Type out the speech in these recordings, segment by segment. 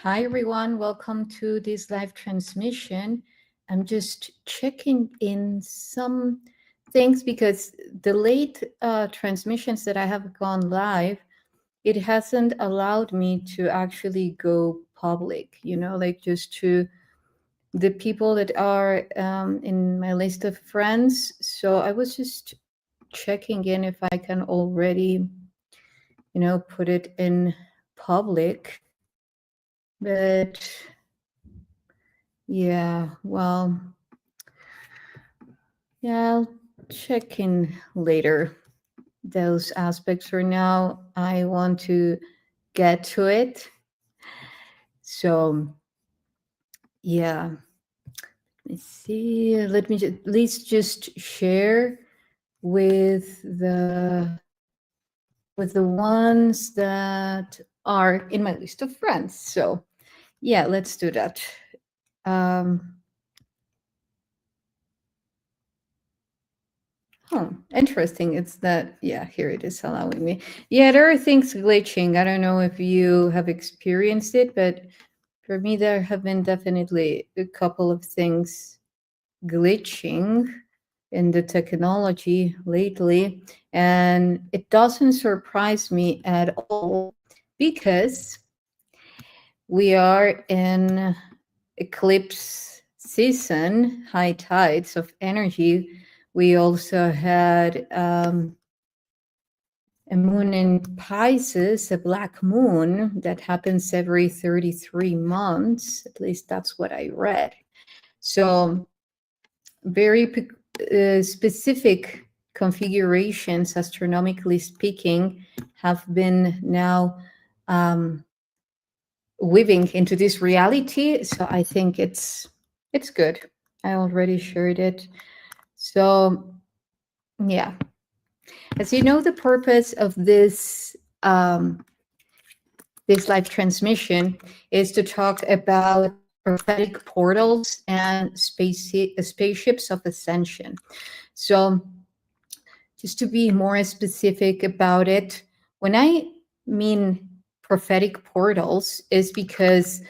Hi, everyone. Welcome to this live transmission. I'm just checking in some things because the late transmissions that I have gone live, it hasn't allowed me to actually go public, like just to the people that are in my list of friends. So I was just checking in if I can already, put it in public. But yeah, well, yeah, I'll check in later those aspects. For now, I want to get to it. So, yeah, let's see. Let me at least just share with the ones that are in my list of friends. So, yeah, let's do that. Oh, interesting. It's that, yeah, here it is allowing me. Yeah, there are things glitching. I don't know if you have experienced it, but for me, there have been definitely a couple of things glitching in the technology lately. And it doesn't surprise me at all because we are in eclipse season, high tides of energy. We also had a moon in Pisces, a black moon that happens every 33 months. At least that's what I read. So very specific configurations, astronomically speaking, have been now weaving into this reality. So I think it's good. I already shared it. So yeah, as you know, the purpose of this this live transmission is to talk about prophetic portals and spaceships of ascension. So just to be more specific about it, when I mean prophetic portals is because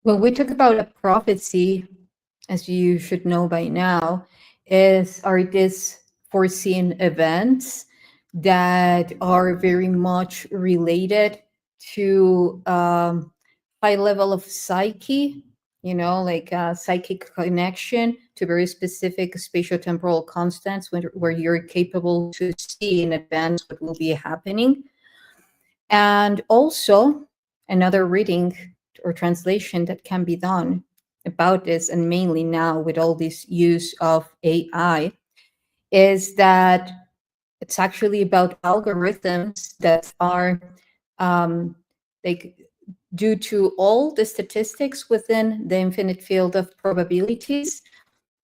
when we talk about a prophecy, as you should know by now, are these foreseen events that are very much related to high level of psyche, like a psychic connection to very specific spatiotemporal constants where you're capable to see in advance what will be happening. And also another reading or translation that can be done about this, and mainly now with all this use of AI, is that it's actually about algorithms that are like due to all the statistics within the infinite field of probabilities.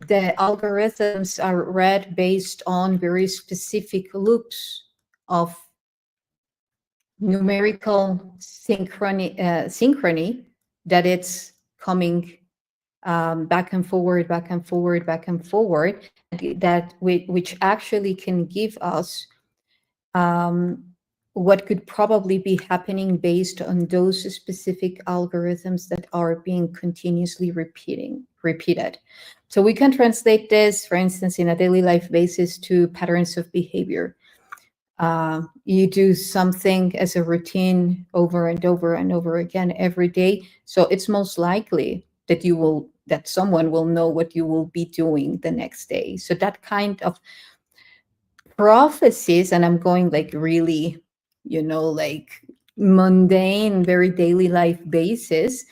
The algorithms are read based on very specific loops of numerical synchrony that it's coming back and forward, back and forward, back and forward, which actually can give us what could probably be happening based on those specific algorithms that are being continuously repeated. So we can translate this, for instance, in a daily life basis to patterns of behavior. You do something as a routine over and over and over again every day. So it's most likely that someone will know what you will be doing the next day. So that kind of prophecies, and I'm going like really, like mundane, very daily life basis.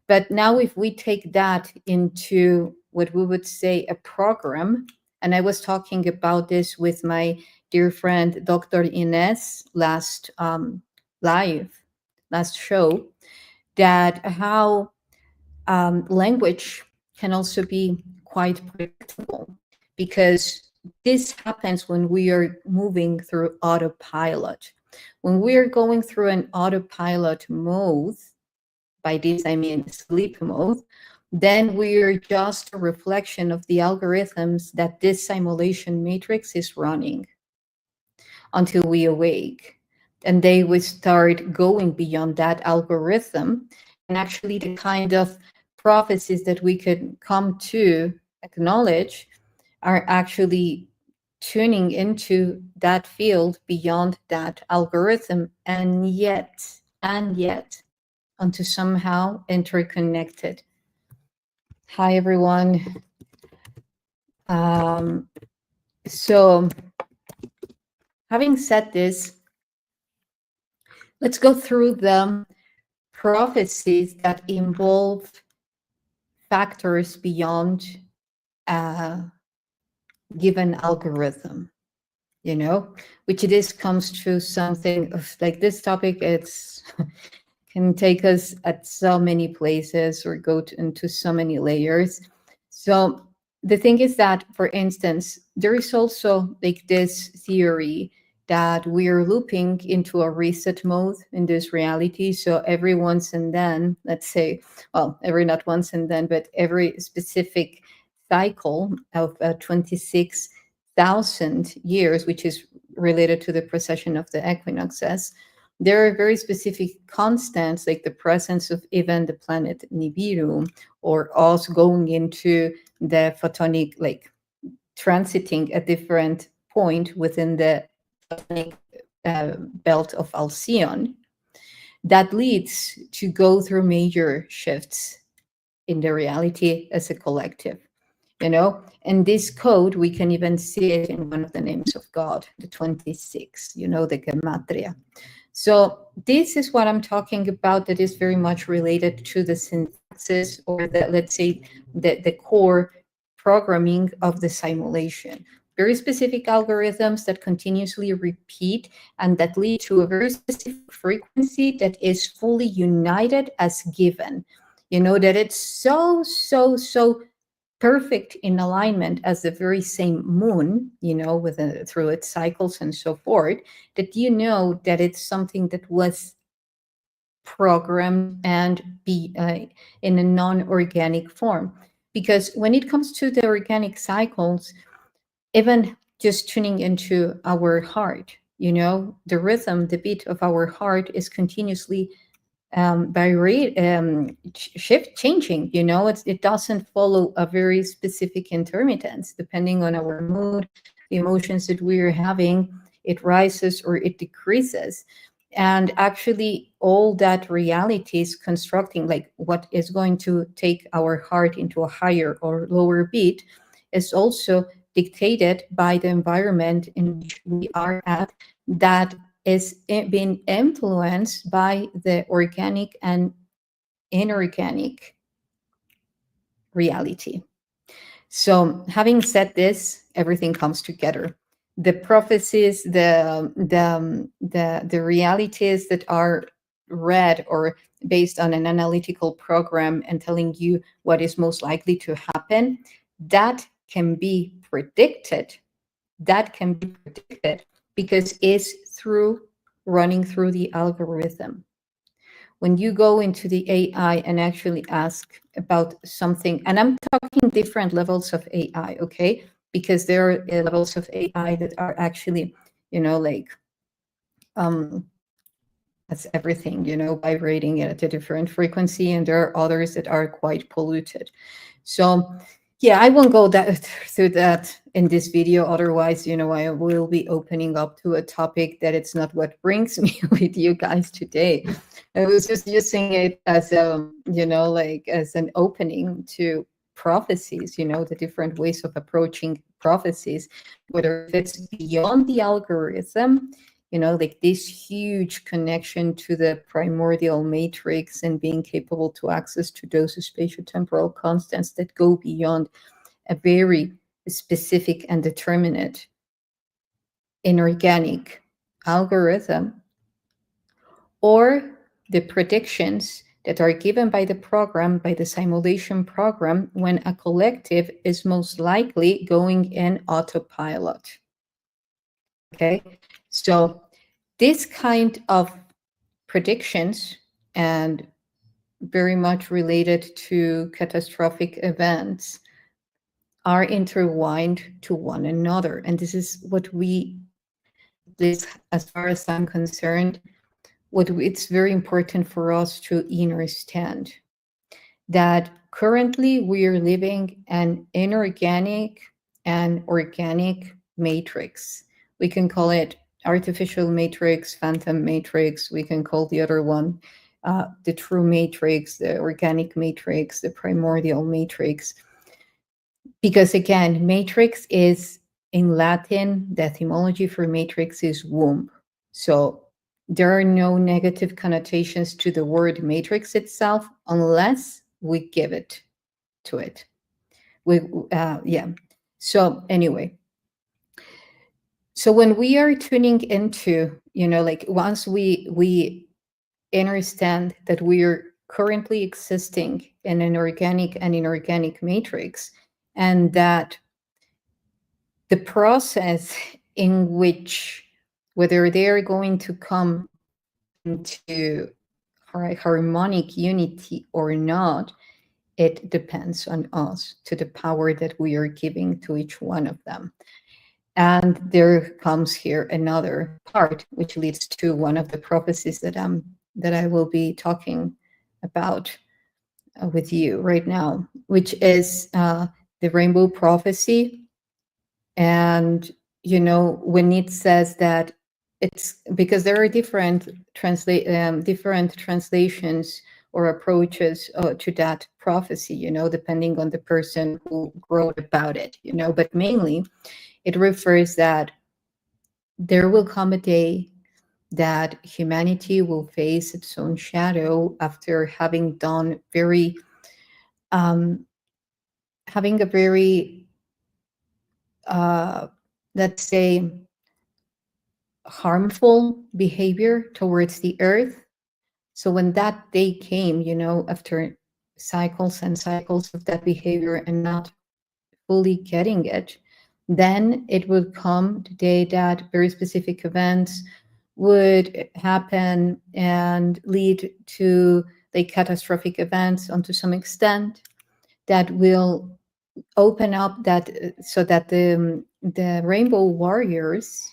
But now if we take that into what we would say a program, and I was talking about this with my dear friend Dr. Ines last show, that how language can also be quite predictable, because this happens when we are moving through autopilot. When we are going through an autopilot mode, by this I mean sleep mode, then we are just a reflection of the algorithms that this simulation matrix is running until we awake. And they will start going beyond that algorithm. And actually the kind of prophecies that we could come to acknowledge are actually tuning into that field beyond that algorithm, and yet onto somehow interconnected. Hi, everyone. So having said this, let's go through the prophecies that involve factors beyond a given algorithm, which this comes to something of like this topic. It's can take us at so many places or go into so many layers. So the thing is that, for instance, there is also like this theory that we are looping into a reset mode in this reality. So every once and then, let's say, well, every not once and then, but every specific cycle of 26,000 years, which is related to the precession of the equinoxes, there are very specific constants, like the presence of even the planet Nibiru, or us going into the photonic, like transiting a different point within the photonic belt of Alcyon, that leads to go through major shifts in the reality as a collective. And this code, we can even see it in one of the names of God, the 26, the gematria. So this is what I'm talking about, that is very much related to the syntaxis, or let's say the core programming of the simulation. Very specific algorithms that continuously repeat and that lead to a very specific frequency that is fully united as given. That it's so perfect in alignment as the very same moon, through its cycles and so forth, that that it's something that was programmed and be in a non-organic form. Because when it comes to the organic cycles, even just tuning into our heart, the rhythm, the beat of our heart is continuously shift changing. It doesn't follow a very specific intermittence. Depending on our mood, the emotions that we are having, it rises or it decreases. And actually all that reality is constructing, like what is going to take our heart into a higher or lower beat, is also dictated by the environment in which we are at, that is being influenced by the organic and inorganic reality. So having said this, everything comes together. The prophecies, the realities that are read or based on an analytical program and telling you what is most likely to happen, that can be predicted. Because it's running through the algorithm. when you go into the AI and actually ask about something, and I'm talking different levels of AI, okay? Because there are levels of AI that are actually, like, that's everything, vibrating at a different frequency, and there are others that are quite polluted. So yeah, I won't go through that in this video. Otherwise, I will be opening up to a topic that it's not what brings me with you guys today. I was just using it as like as an opening to prophecies, the different ways of approaching prophecies, whether if it's beyond the algorithm, like this huge connection to the primordial matrix and being capable to access to those spatiotemporal constants that go beyond a very specific and determinate inorganic algorithm, or the predictions that are given by the program, by the simulation program, when a collective is most likely going in autopilot. Okay, so this kind of predictions, and very much related to catastrophic events, are intertwined to one another. And this is what this, as far as I'm concerned, it's very important for us to understand that currently we are living an inorganic and organic matrix. We can call it artificial matrix, phantom matrix. We can call the other one the true matrix, the organic matrix, the primordial matrix. Because again, matrix is, in Latin, the etymology for matrix is womb. So there are no negative connotations to the word matrix itself unless we give it to it. Yeah. So anyway, so when we are tuning into, like once we understand that we are currently existing in an organic and inorganic matrix, and that the process in which, whether they are going to come into harmonic unity or not, it depends on us, to the power that we are giving to each one of them. And there comes here another part, which leads to one of the prophecies that I will be talking about with you right now, which is the rainbow prophecy. And when it says that, it's because there are different translations or approaches to that prophecy, depending on the person who wrote about it, but mainly it refers that there will come a day that humanity will face its own shadow after having done having a very, let's say, harmful behavior towards the earth. So when that day came, after cycles and cycles of that behavior and not fully getting it, then it would come the day that very specific events would happen and lead to like catastrophic events to some extent that will open up that, so that the rainbow warriors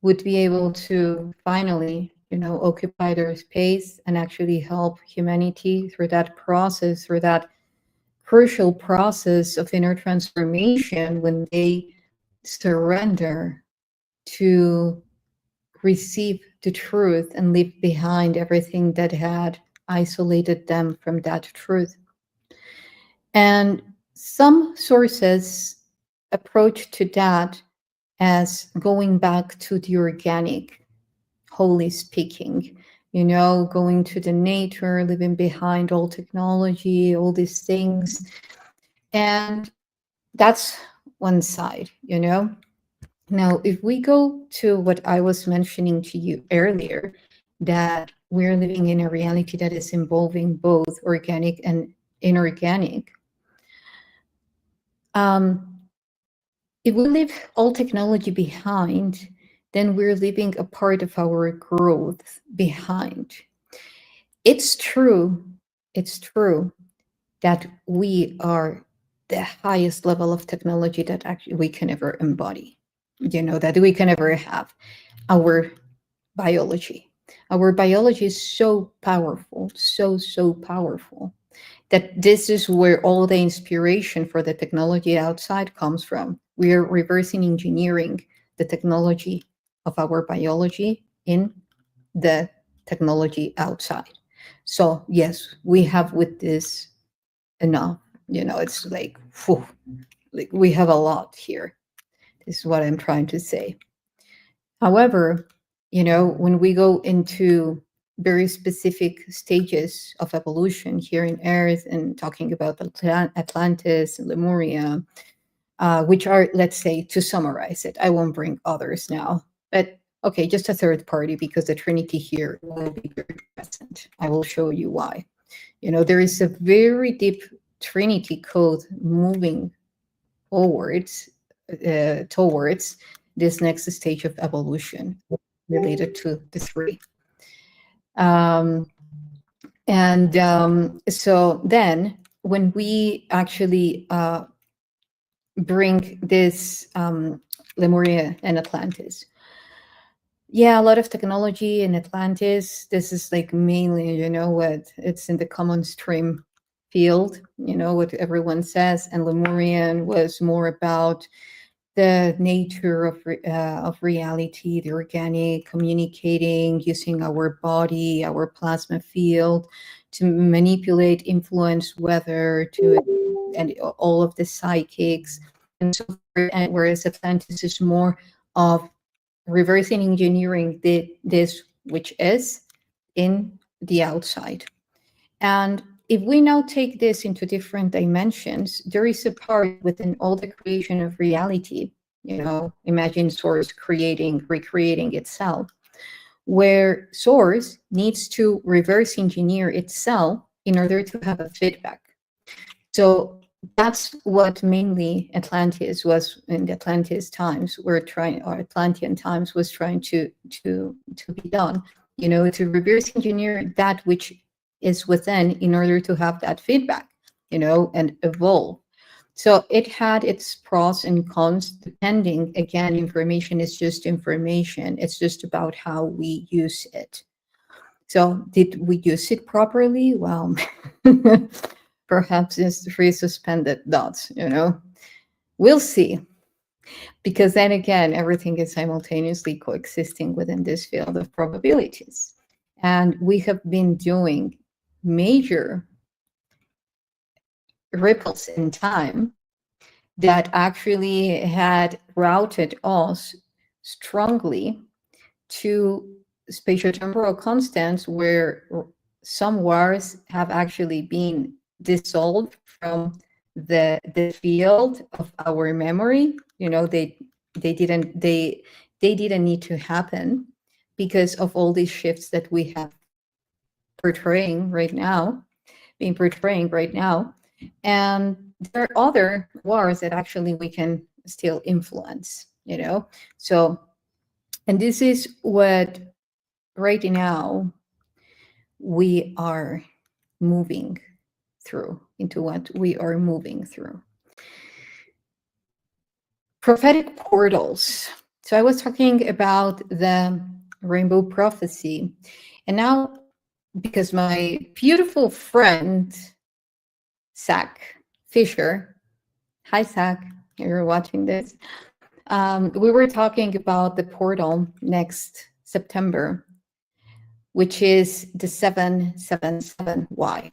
would be able to finally, occupy their space and actually help humanity through that process, through that crucial process of inner transformation, when they surrender to receive the truth and leave behind everything that had isolated them from that truth. And some sources approach to that as going back to the organic, wholly speaking, going to the nature, leaving behind all technology, all these things. And that's one side, Now, if we go to what I was mentioning to you earlier, that we're living in a reality that is involving both organic and inorganic. If we leave all technology behind, then we're leaving a part of our growth behind. It's true. It's true that we are the highest level of technology that actually we can ever embody, that we can ever have. Our biology. Our biology is so powerful, so powerful, that this is where all the inspiration for the technology outside comes from. We are reversing engineering the technology of our biology in the technology outside. So yes, we have with this enough. It's like, whew, like we have a lot here. This is what I'm trying to say. However, when we go into very specific stages of evolution here in Earth and talking about Atlantis and Lemuria, which are, let's say, to summarize it, I won't bring others now, but okay, just a third party, because the Trinity here will be very present. I will show you why. There is a very deep Trinity code moving forwards towards this next stage of evolution related to the three. So then when we actually bring this Lemuria and Atlantis, yeah, a lot of technology in Atlantis. This is like mainly, what it's in the common stream field, what everyone says. And Lemurian was more about the nature of reality, the organic, communicating, using our body, our plasma field to manipulate, influence weather, and all of the psychics and so forth. And whereas Atlantis is more of reversing engineering this which is in the outside. And if we now take this into different dimensions, there is a part within all the creation of reality, imagine Source recreating itself, where Source needs to reverse engineer itself in order to have a feedback. So that's what mainly Atlantis was in the Atlantis times or Atlantean times was trying to be done, to reverse engineer that which is within in order to have that feedback, and evolve. So it had its pros and cons depending. Again, information is just information. It's just about how we use it. So did we use it properly? Well, perhaps it's three suspended dots, We'll see. Because then again, everything is simultaneously coexisting within this field of probabilities. And we have been doing major ripples in time that actually had routed us strongly to spatiotemporal constants where some wars have actually been dissolved from the field of our memory. They didn't need to happen because of all these shifts that we have portraying right now. And there are other wars that actually we can still influence, So, and this is what right now we are moving through, into what we are moving through. Prophetic portals. So I was talking about the rainbow prophecy. And now, because my beautiful friend, Zach Fisher, hi, Zach, you're watching this. We were talking about the portal next September, which is the 777Y.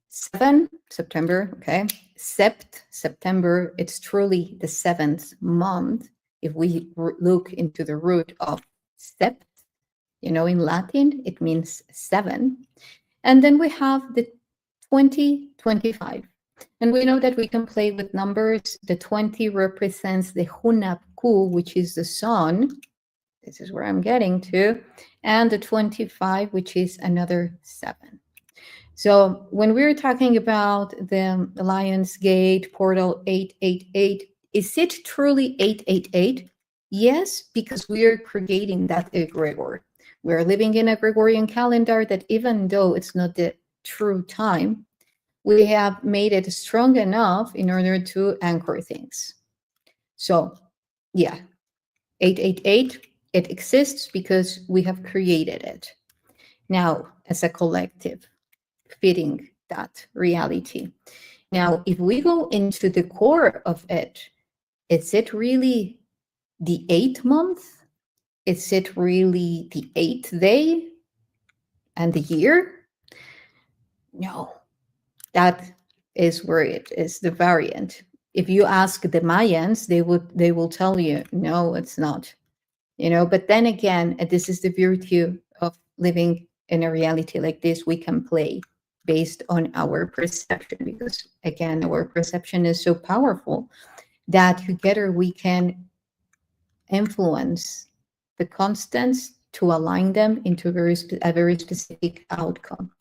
7 September, okay. September, it's truly the 7th month. If we look into the root of sept, in Latin, it means 7. And then we have the 2025. And we know that we can play with numbers. The 20 represents the Hunapku, which is the sun. This is where I'm getting to. And the 25, which is another 7. So when we're talking about the Lions Gate portal 888, is it truly 888? Yes, because we are creating that egregor. We're living in a Gregorian calendar that, even though it's not the true time, we have made it strong enough in order to anchor things. So yeah, 888, it exists because we have created it. Now, as a collective, fitting that reality. Now, if we go into the core of it, is it really the 8th month? Is it really the 8th day and the year? No, that is where it is the variant. If you ask the Mayans, they will tell you, no, it's not. But then again, this is the virtue of living in a reality like this. We can play based on our perception, because again, our perception is so powerful that together we can influence the constants to align them into a very specific outcome.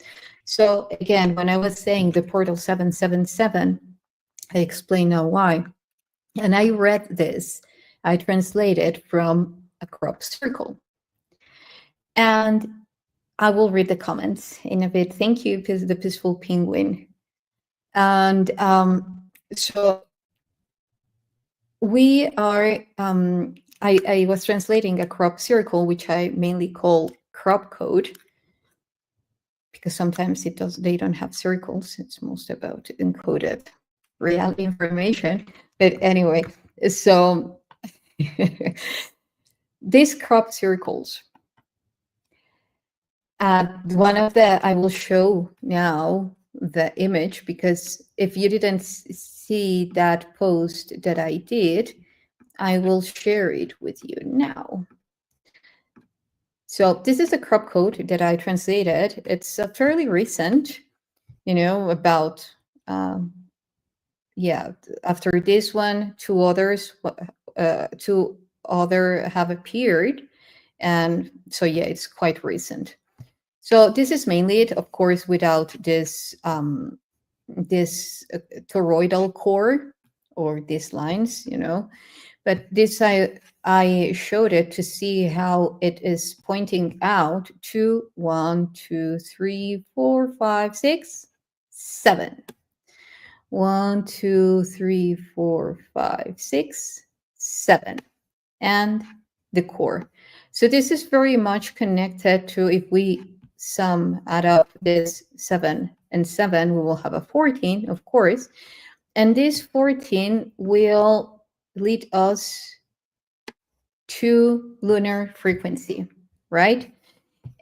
So again, when I was saying the portal 777, I explain now why. And I read this, I translated from a crop circle. And I will read the comments in a bit. Thank you, the Peaceful Penguin. And so we are, I was translating a crop circle, which I mainly call crop code, because sometimes they don't have circles. It's most about encoded real information. But anyway, so these crop circles, one of I will show now the image, because if you didn't see that post that I did, I will share it with you now. So this is a crop code that I translated. It's fairly recent, about, yeah, after this one, two other have appeared. And so, yeah, it's quite recent. So this is mainly it, of course, without this toroidal core or these lines, But this I showed it to see how it is pointing out to 1, 2, 3, 4, 5, 6, 7. 1, 2, 3, 4, 5, 6, 7, and the core. So this is very much connected to, if we add up this 7 and 7, we will have a 14, of course. And this 14 will lead us to lunar frequency, right?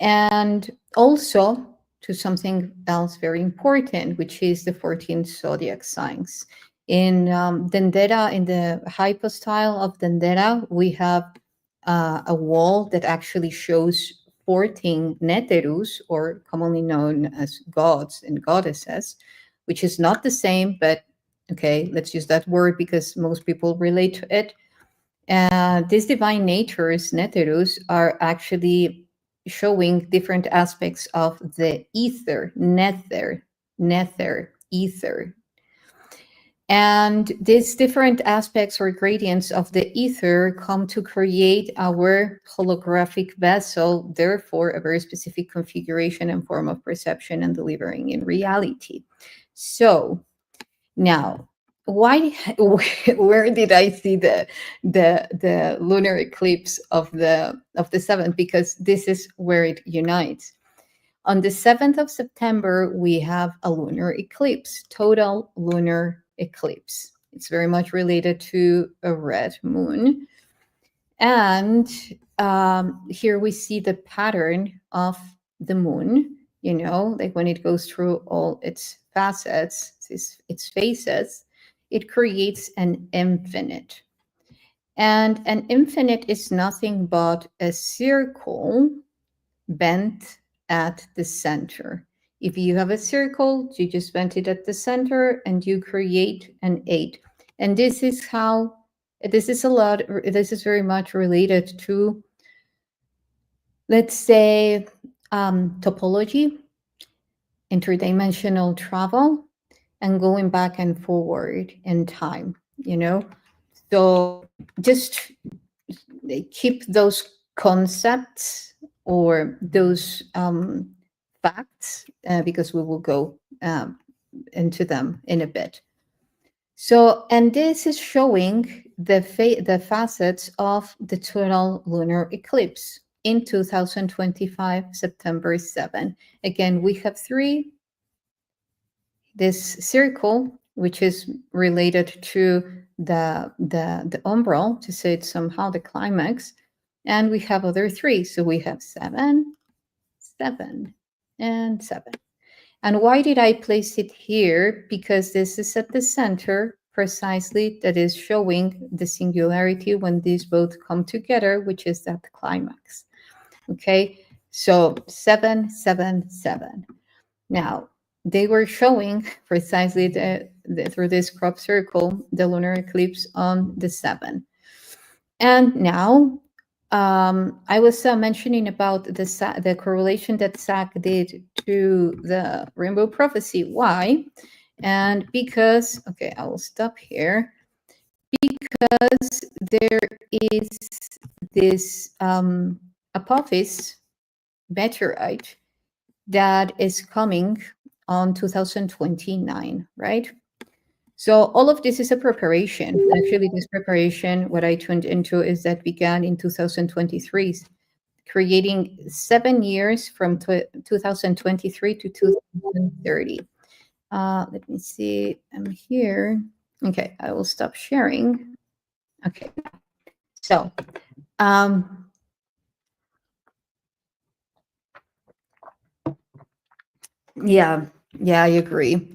And also to something else very important, which is the 14 zodiac signs. In Dendera, in the hypostyle of Dendera, we have a wall that actually shows 14 neterus, or commonly known as gods and goddesses, which is not the same, but okay, let's use that word because most people relate to it. These divine natures, neterus, are actually showing different aspects of the ether, nether, ether. And these different aspects or gradients of the ether come to create our holographic vessel, therefore a very specific configuration and form of perception and delivering in reality. So now, where did I see the lunar eclipse of the 7th? Because this is where it unites. On the 7th of September, we have a lunar eclipse, total lunar eclipse. It's very much related to a red moon. And here we see the pattern of the moon, like when it goes through all its facets, its phases, it creates an infinite. And an infinite is nothing but a circle bent at the center. If you have a circle, you just bend it at the center and you create an 8. And this is very much related to, let's say, topology, interdimensional travel, and going back and forward in time, So just keep those concepts or those facts, because we will go into them in a bit. So, and this is showing the facets of the total lunar eclipse in 2025, September 7. Again, we have three. This circle, which is related to the umbral, to say it's somehow the climax, and we have other three. So we have 7, 7, and 7. And why did I place it here? Because this is at the center, precisely, that is showing the singularity when these both come together, which is that climax. Okay, so 7, 7, 7. Now, they were showing precisely through this crop circle, the lunar eclipse on the 7. And now, I was mentioning about the correlation that YssaH did to the rainbow prophecy. Why? And because, okay, I will stop here. Because there is this Apophis meteorite that is coming on 2029, right? So all of this is a preparation. Actually, this preparation, what I tuned into, is that began in 2023, creating 7 years from 2023 to 2030. Let me see, I'm here. Okay, I will stop sharing. Okay, so yeah, I agree.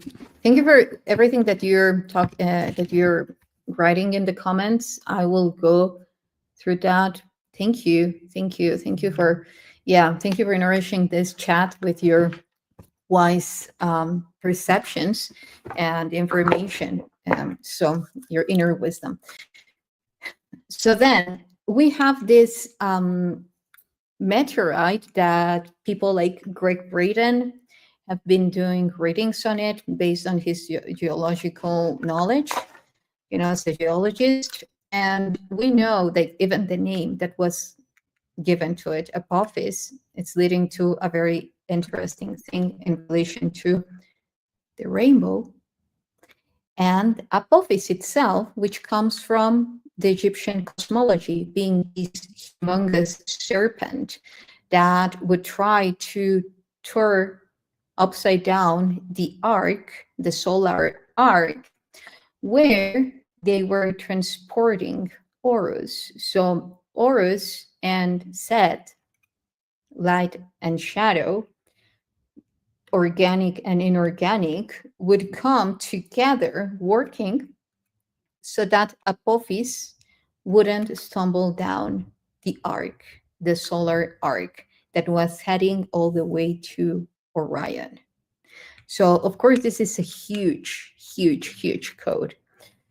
Thank you for everything that you're writing in the comments. I will go through that. Thank you for thank you for nourishing this chat with your wise perceptions and information. So your inner wisdom. So then we have this meteorite that people like Greg Braden have been doing readings on it based on his geological knowledge, as a geologist. And we know that even the name that was given to it, Apophis, it's leading to a very interesting thing in relation to the rainbow. And Apophis itself, which comes from the Egyptian cosmology, being this humongous serpent that would try to turn upside down the arc, the solar arc, where they were transporting Horus. So Horus and Set, light and shadow, organic and inorganic, would come together working so that Apophis wouldn't stumble down the arc, the solar arc that was heading all the way to Orion. So, of course, this is a huge, huge, huge code.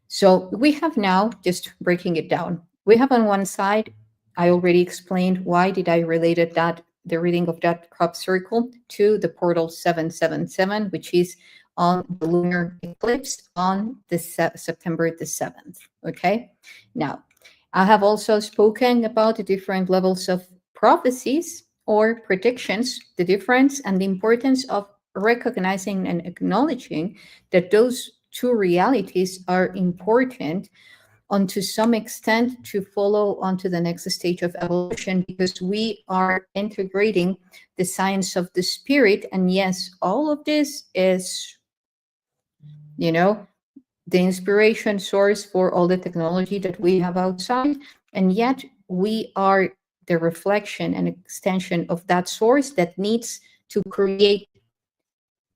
So we have now, just breaking it down, we have on one side, I already explained why did I related that, the reading of that crop circle to the portal 777, which is on the lunar eclipse on the September the 7th. Okay. Now, I have also spoken about the different levels of prophecies or predictions, the difference and the importance of recognizing and acknowledging that those two realities are important on to some extent to follow on to the next stage of evolution, because we are integrating the science of the spirit. And yes, all of this is, the inspiration source for all the technology that we have outside. And yet we are the reflection and extension of that source that needs to create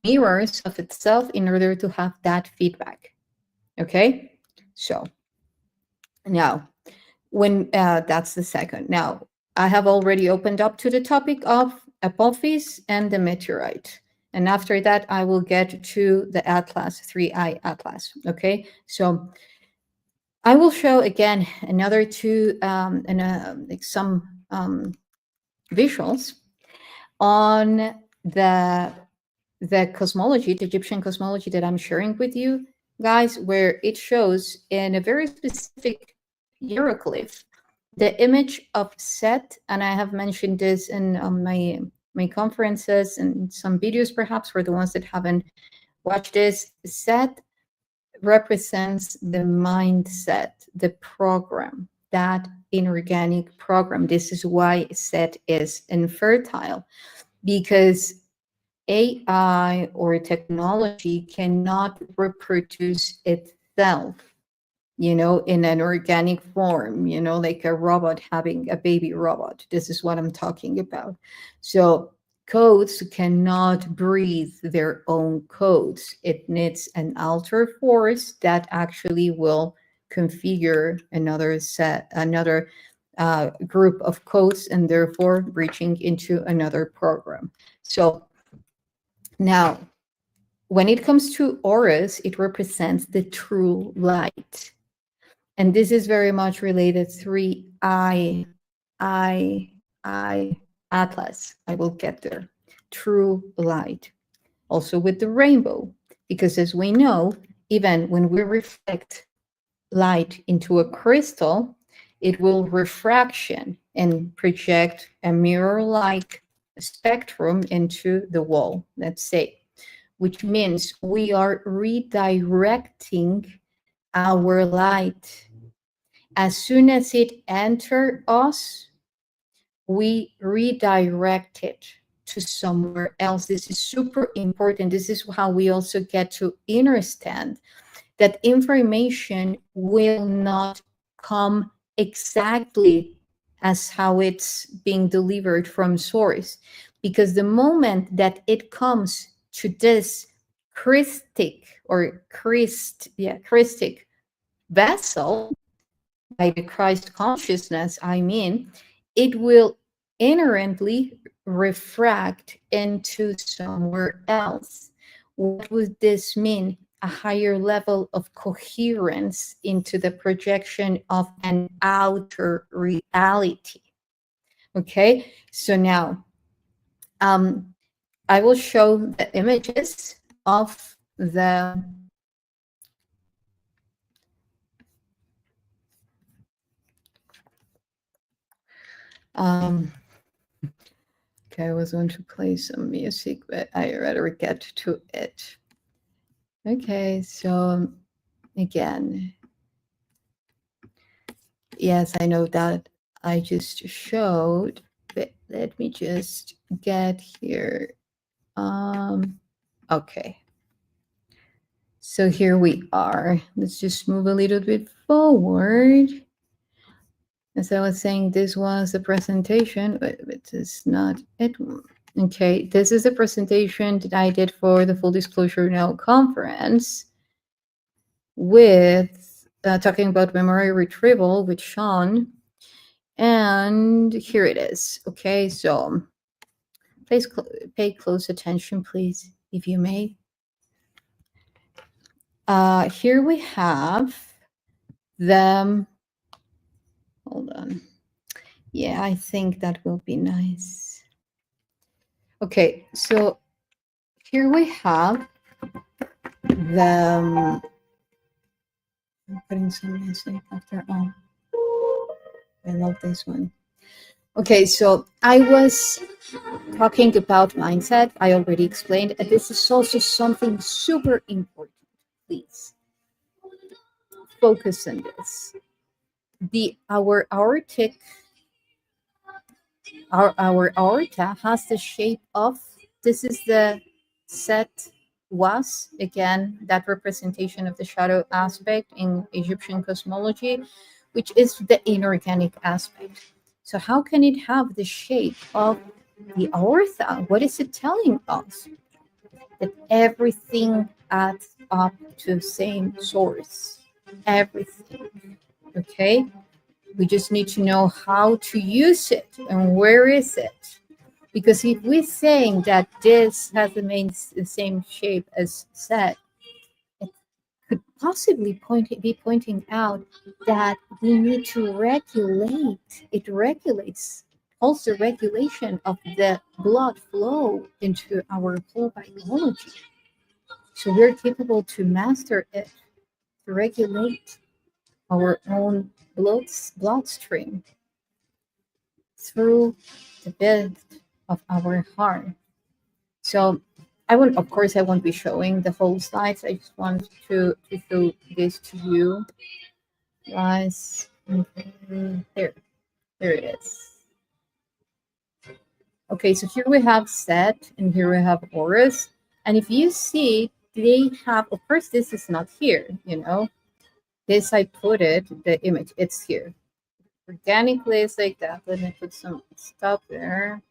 mirrors of itself in order to have that feedback. Okay, so now when that's the second. Now I have already opened up to the topic of Apophis and the meteorite, and after that I will get to the Atlas, 3i Atlas. Okay, so I will show again another two like some visuals on the cosmology, the Egyptian cosmology that I'm sharing with you guys, where it shows in a very specific hieroglyph the image of Set, and I have mentioned this in my conferences and some videos, perhaps for the ones that haven't watched this. Set represents the mindset, the program, that inorganic program. This is why Set is infertile, because AI or technology cannot reproduce itself, in an organic form, like a robot having a baby robot. This is what I'm talking about. So codes cannot breathe their own codes. It needs an outer force that actually will configure another group of codes, and therefore reaching into another program. So now, when it comes to auras, it represents the true light. And this is very much related to I, Atlas. I will get there. True light. Also with the rainbow, because as we know, even when we reflect light into a crystal, it will refraction and project a mirror-like spectrum into the wall, let's say, which means we are redirecting our light. As soon as it enters us, we redirect it to somewhere else. This is super important. This is how we also get to understand that information will not come exactly as how it's being delivered from source, because the moment that it comes to this Christic vessel, by the Christ consciousness, it will inherently refract into somewhere else. What would this mean? A higher level of coherence into the projection of an outer reality. Okay, so now I will show the images of the okay, I was going to play some music, but I rather get to it. Okay, so again, yes, I know that I just showed, but let me just get here. Okay. So here we are. Let's just move a little bit forward. As I was saying, this was a presentation, but this is not it. Okay, this is a presentation that I did for the Full Disclosure Now conference with talking about memory retrieval with Sean. And here it is. Okay, so please pay close attention, please, if you may. Here we have them. Hold on. Yeah, I think that will be nice. Okay, so here we have them. I'm putting some music after all. I love this one. Okay, so I was talking about mindset. I already explained. This is also something super important. Please focus on this. Our aorta has the shape of, this is the Set was, again, that representation of the shadow aspect in Egyptian cosmology, which is the inorganic aspect. So how can it have the shape of the aorta? What is it telling us? That everything adds up to the same source. Everything. Okay? We just need to know how to use it and where is it. Because if we're saying that this has the same shape as Set, it could possibly be pointing out that we need to regulate. It regulates also regulation of the blood flow into our whole biology. So we're capable to master it, to regulate our own bloodstream. through the depth of our heart. So of course, I won't be showing the whole slides. I just want to show this to you guys. There it is. Okay, so here we have set and here we have auras. And if you see, they have, of course, this is not here, you know. This I put it, the image, it's here. Organically, it's like that. Let me put some stuff there.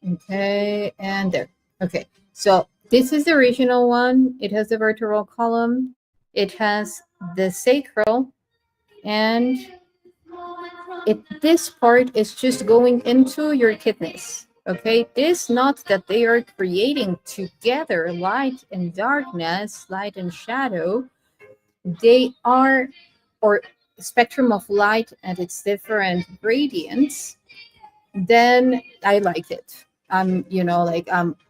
Okay, and there. Okay, so this is the original one. It has the vertebral column. It has the sacral, and this part is just going into your kidneys. Okay, this not that they are creating together light and darkness, light and shadow. They are, or spectrum of light and its different gradients. Then I like it. You know, like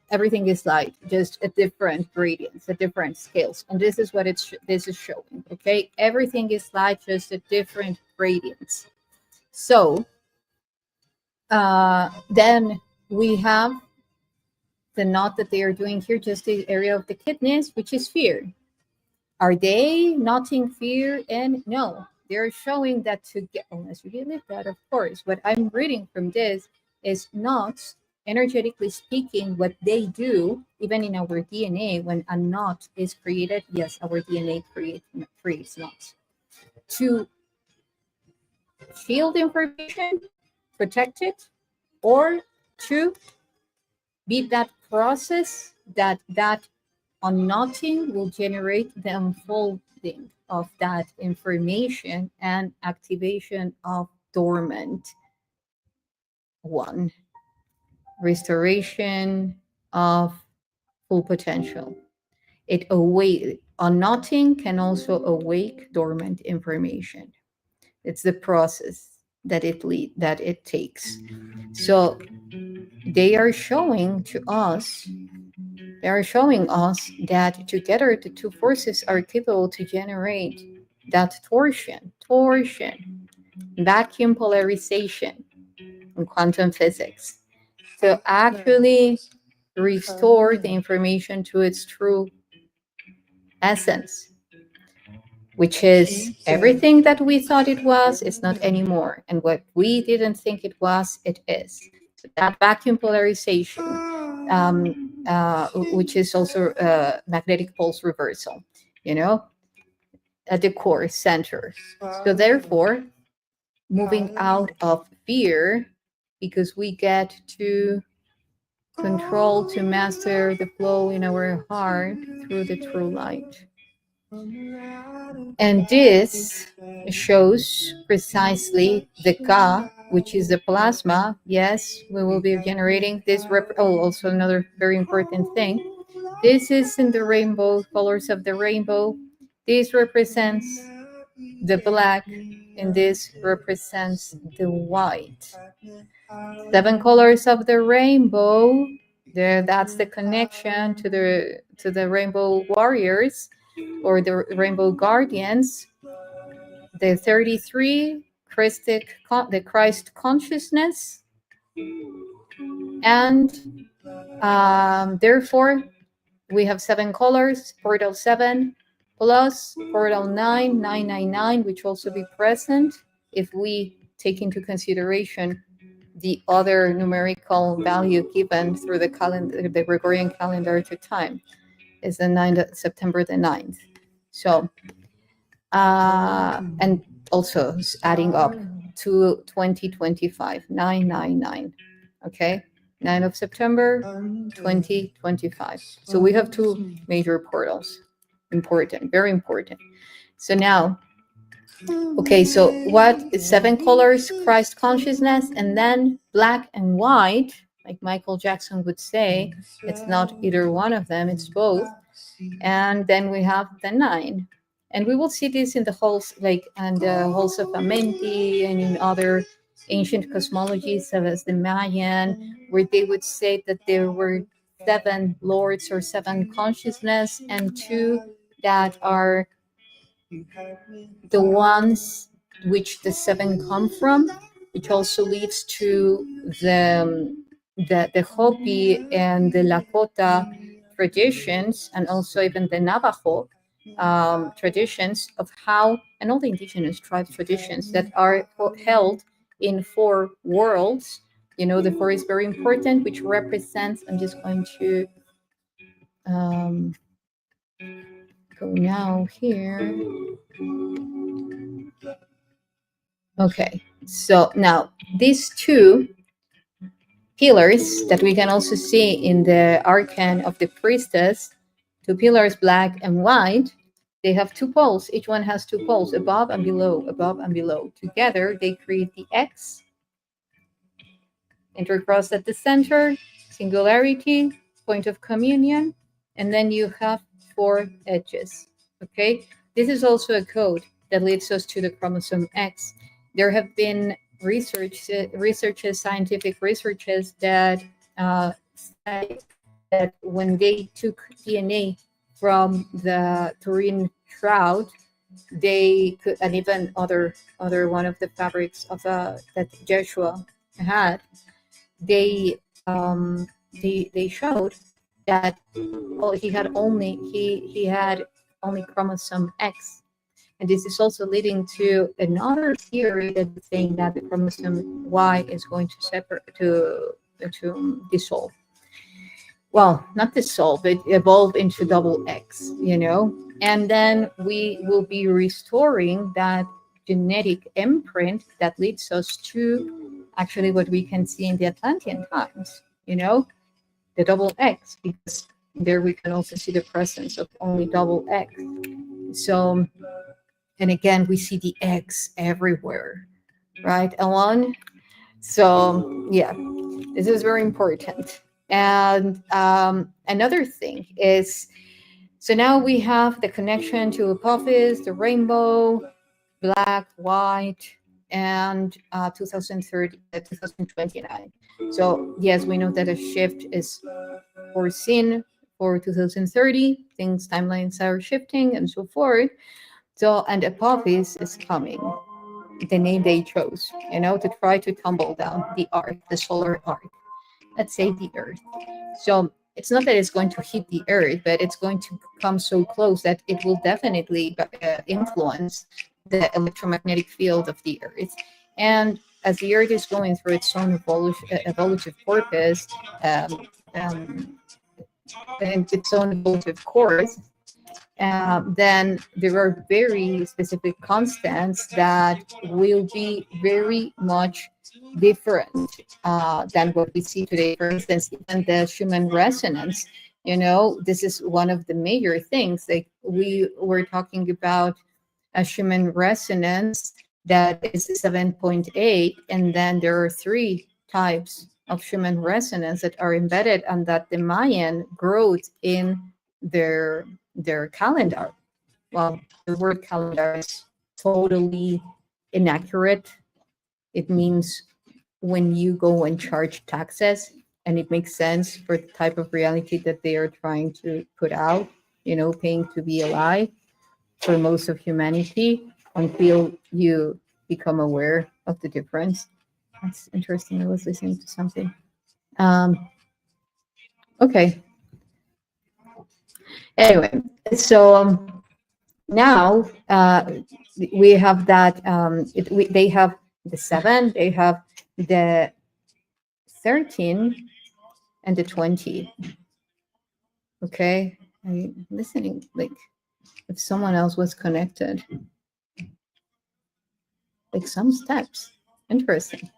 everything is light, just at different gradients, at different scales, and this is what this is showing. Okay, everything is light, just at different gradients. So then we have the knot that they are doing here, just the area of the kidneys, which is fear. Are they knotting fear? And no, they're showing that to get, unless you believe that, of course. What I'm reading from this is knots, energetically speaking, what they do, even in our DNA, when a knot is created, yes, our DNA creates knots. To shield information, protect it, or to be that process that unknotting will generate the unfolding of that information and activation of dormant one, restoration of full potential. Unknotting can also awake dormant information. It's the process that it takes. So they are showing us that together the two forces are capable to generate that torsion, vacuum polarization in quantum physics, to actually restore the information to its true essence, which is everything that we thought it was is not anymore, and what we didn't think it was, it is. So that vacuum polarization, which is also magnetic pulse reversal, you know, at the core center. So therefore, moving out of fear, because we get to control, to master the flow in our heart through the true light. And this shows precisely the Ka, which is the plasma. Yes, we will be generating this. Also another very important thing. This is in the rainbow, colors of the rainbow. This represents the black, and this represents the white. 7 colors of the rainbow. That's the connection to the rainbow warriors, or the rainbow guardians. The 33, the Christ consciousness, and therefore we have 7 colors, portal 7 plus portal 9, which also be present if we take into consideration the other numerical value given through the calendar, the Gregorian calendar at the time, is the 9th September the 9th. So, and also adding up to 2025, 999. Okay, 9th of September, 2025. So we have 2 major portals. Important, very important. So now, okay, so what is 7 colors? Christ consciousness, and then black and white, like Michael Jackson would say. It's not either one of them, it's both. And then we have the 9. And we will see this in the halls, like, and the halls of Amenti, and in other ancient cosmologies, such as the Mayan, where they would say that there were 7 lords or 7 consciousness, and 2 that are the ones which the seven come from, which also leads to the Hopi and the Lakota traditions, and also even the Navajo traditions of how, and all the indigenous tribe traditions that are held in four worlds. You know, the four is very important, which represents, I'm just going to um, go now here. Okay, so now these two pillars that we can also see in the arcane of the priestess, two pillars, black and white, they have two poles. Each one has two poles, above and below, above and below. Together, they create the X, intercross at the center, singularity, point of communion, and then you have four edges. Okay, this is also a code that leads us to the chromosome X. There have been researches, scientific researches that say that when they took DNA from the Turin shroud, they could, and even other one of the fabrics of that Joshua had, they they showed that, well, he had only chromosome X, and this is also leading to another theory that is saying that the chromosome Y is going to separate to dissolve. Well, not dissolve, but evolve into double X, you know, and then we will be restoring that genetic imprint that leads us to actually what we can see in the Atlantean times, you know, the double X, because there we can also see the presence of only double X. So, and again, we see the X everywhere, right, Alon? So, yeah, this is very important. And another thing is, so now we have the connection to Apophis, the rainbow, black, white, and 2030, 2029. So yes, we know that a shift is foreseen for 2030. Things, timelines are shifting, and so forth. So, and Apophis is coming. The name they chose, you know, to try to tumble down the arc, the solar arc. Let's say the Earth. So it's not that it's going to hit the Earth, but it's going to come so close that it will definitely influence the electromagnetic field of the Earth. And as the Earth is going through its own evolutive purpose, um, um, and its own evolutive course, then there are very specific constants that will be very much different than what we see today. For instance, even the Schumann resonance, you know, this is one of the major things. Like we were talking about a Schumann resonance that is 7.8, and then there are three types of Schumann resonance that are embedded and that the Mayan wrote in their calendar. Well, the word calendar is totally inaccurate. It means when you go and charge taxes, and it makes sense for the type of reality that they are trying to put out, you know, paying to be alive for most of humanity until you become aware of the difference. That's interesting. I was listening to something. Okay. Anyway, so now we have that they have the 7, they have the 13, and the 20. Okay, I'm listening like if someone else was connected, like some steps. Interesting.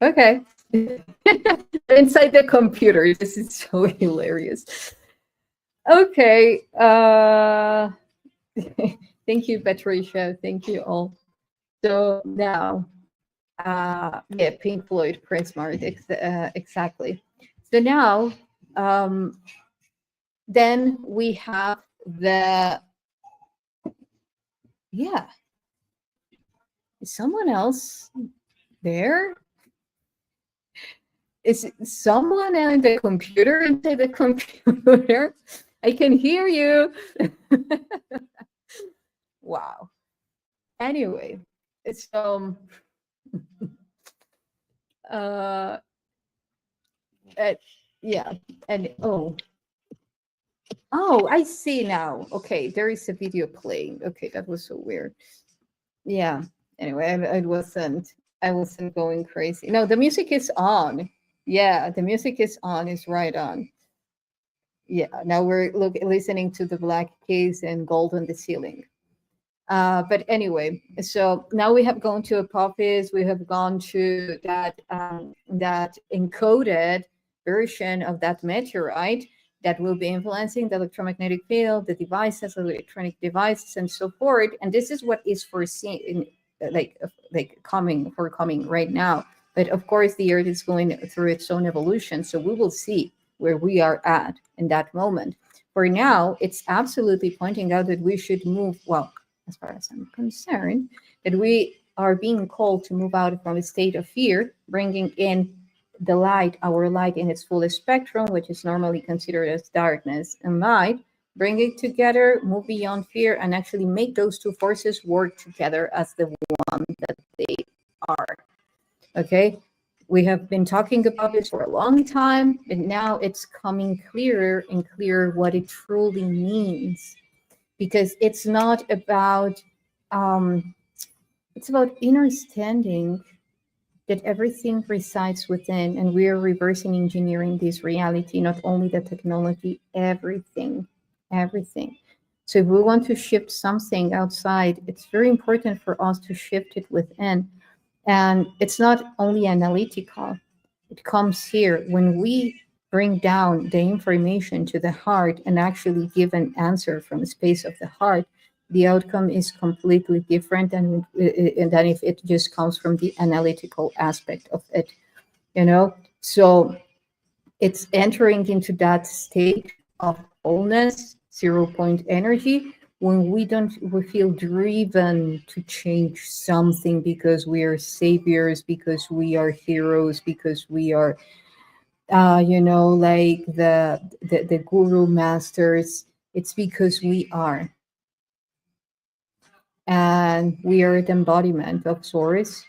Okay. Inside the computer, this is so hilarious. Okay, thank you, Patricia, thank you all. So now yeah, Pink Floyd, Prince Mart, exactly. So now, then we have the, yeah, is someone else there? Is someone in the computer inside the computer? I can hear you. Wow. Anyway, So, uh, yeah, and oh, I see now. Okay, there is a video playing. Okay, that was so weird. Yeah. Anyway, I wasn't going crazy. No, the music is on. Yeah, the music is on. Is right on. Yeah. Now we're listening to the black keys and gold on the ceiling. But anyway, so now we have gone to Apophis. We have gone to that encoded version of that meteorite that will be influencing the electromagnetic field, the devices, electronic devices, and so forth. And this is what is foreseen, like coming right now. But of course, the Earth is going through its own evolution, so we will see where we are at in that moment. For now, it's absolutely pointing out that we should move well, as far as I'm concerned, that we are being called to move out from a state of fear, bringing in the light, our light in its fullest spectrum, which is normally considered as darkness and light, bring it together, move beyond fear, and actually make those two forces work together as the one that they are. Okay? We have been talking about this for a long time, but now it's coming clearer and clearer what it truly means, because it's not about it's about understanding that everything resides within, and we are reversing engineering this reality, not only the technology, everything. So if we want to shift something outside, it's very important for us to shift it within. And it's not only analytical, it comes here when we bring down the information to the heart and actually give an answer from the space of the heart. The outcome is completely different than if it just comes from the analytical aspect of it, you know? So it's entering into that state of wholeness, 0 point energy, when we feel driven to change something because we are saviors, because we are heroes, because we are like the guru masters. It's because we are, and we are the embodiment of source.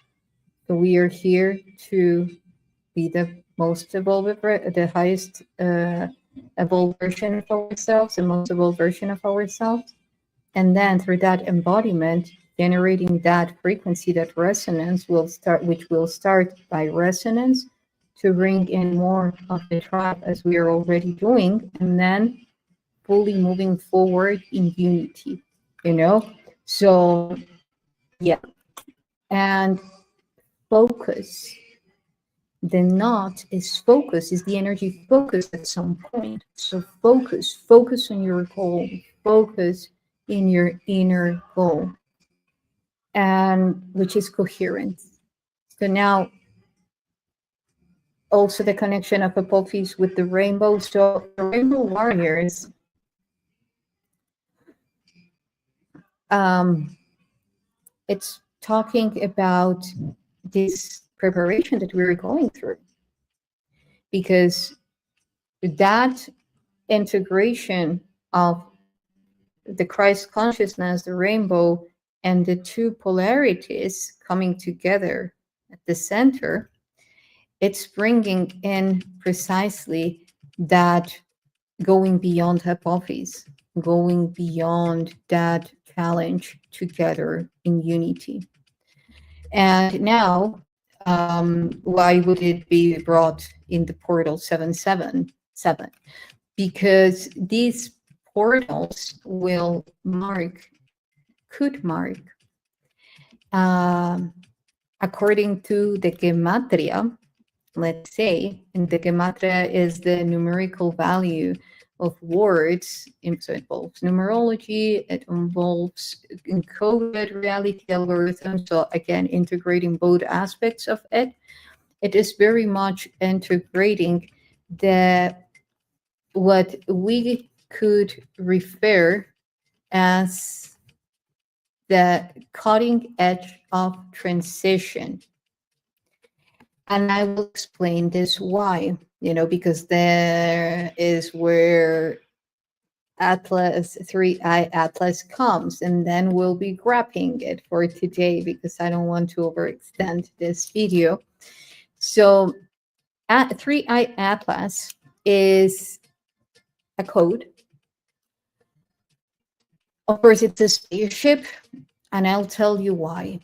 So we are here to be the most evolved, the highest evolved version of ourselves, the most evolved version of ourselves. And then through that embodiment, generating that frequency, that resonance which will start by resonance to bring in more of the tribe as we are already doing, and then fully moving forward in unity, you know? So, yeah. And focus. The knot is focus, is the energy focus at some point. So focus on your goal, focus in your inner goal, and which is coherence. So now also the connection of Apophis with the rainbow. So the rainbow warriors, it's talking about this preparation that we're going through, because that integration of the Christ consciousness, the rainbow, and the two polarities coming together at the center, it's bringing in precisely that going beyond Apophis, going beyond that challenge together in unity. And now, why would it be brought in the portal 777? Because these portals could mark, according to the gematria, let's say, and the gematria is the numerical value of words. So it involves numerology, it involves encoded reality algorithms. So again, integrating both aspects of it. It is very much integrating what we could refer as the cutting edge of transition. And I will explain this why, because there is where Atlas, 3i Atlas comes, and then we'll be grabbing it for today because I don't want to overextend this video. So 3i Atlas is a code. Of course, it's a spaceship, and I'll tell you why.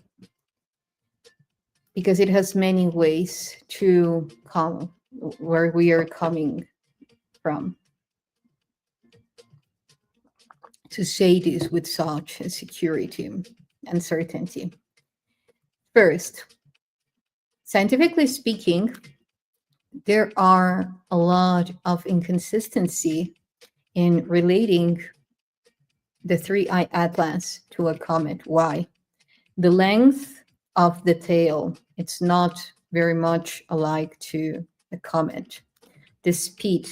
Because it has many ways to come where we are coming from. To say this with such a security and certainty. First, scientifically speaking, there are a lot of inconsistency in relating the 3i Atlas to a comet. Why? The length of the tail, it's not very much alike to a comet. The speed,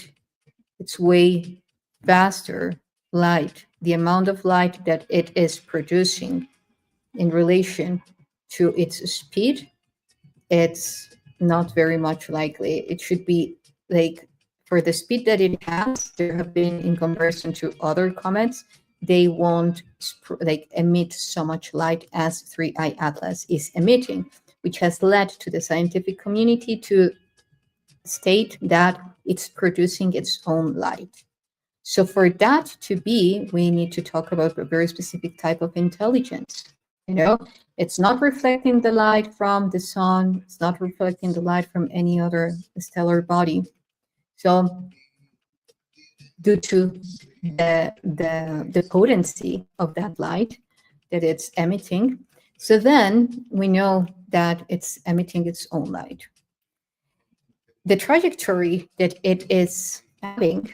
it's way faster. Light, the amount of light that it is producing in relation to its speed, it's not very much likely. It should be like, for the speed that it has, there have been, in comparison to other comets, they won't like emit so much light as 3i Atlas is emitting, which has led to the scientific community to state that it's producing its own light. So for that to be, we need to talk about a very specific type of intelligence. You know, it's not reflecting the light from the sun. It's not reflecting the light from any other stellar body. So due to the potency of that light that it's emitting, so then we know that it's emitting its own light. The trajectory that it is having,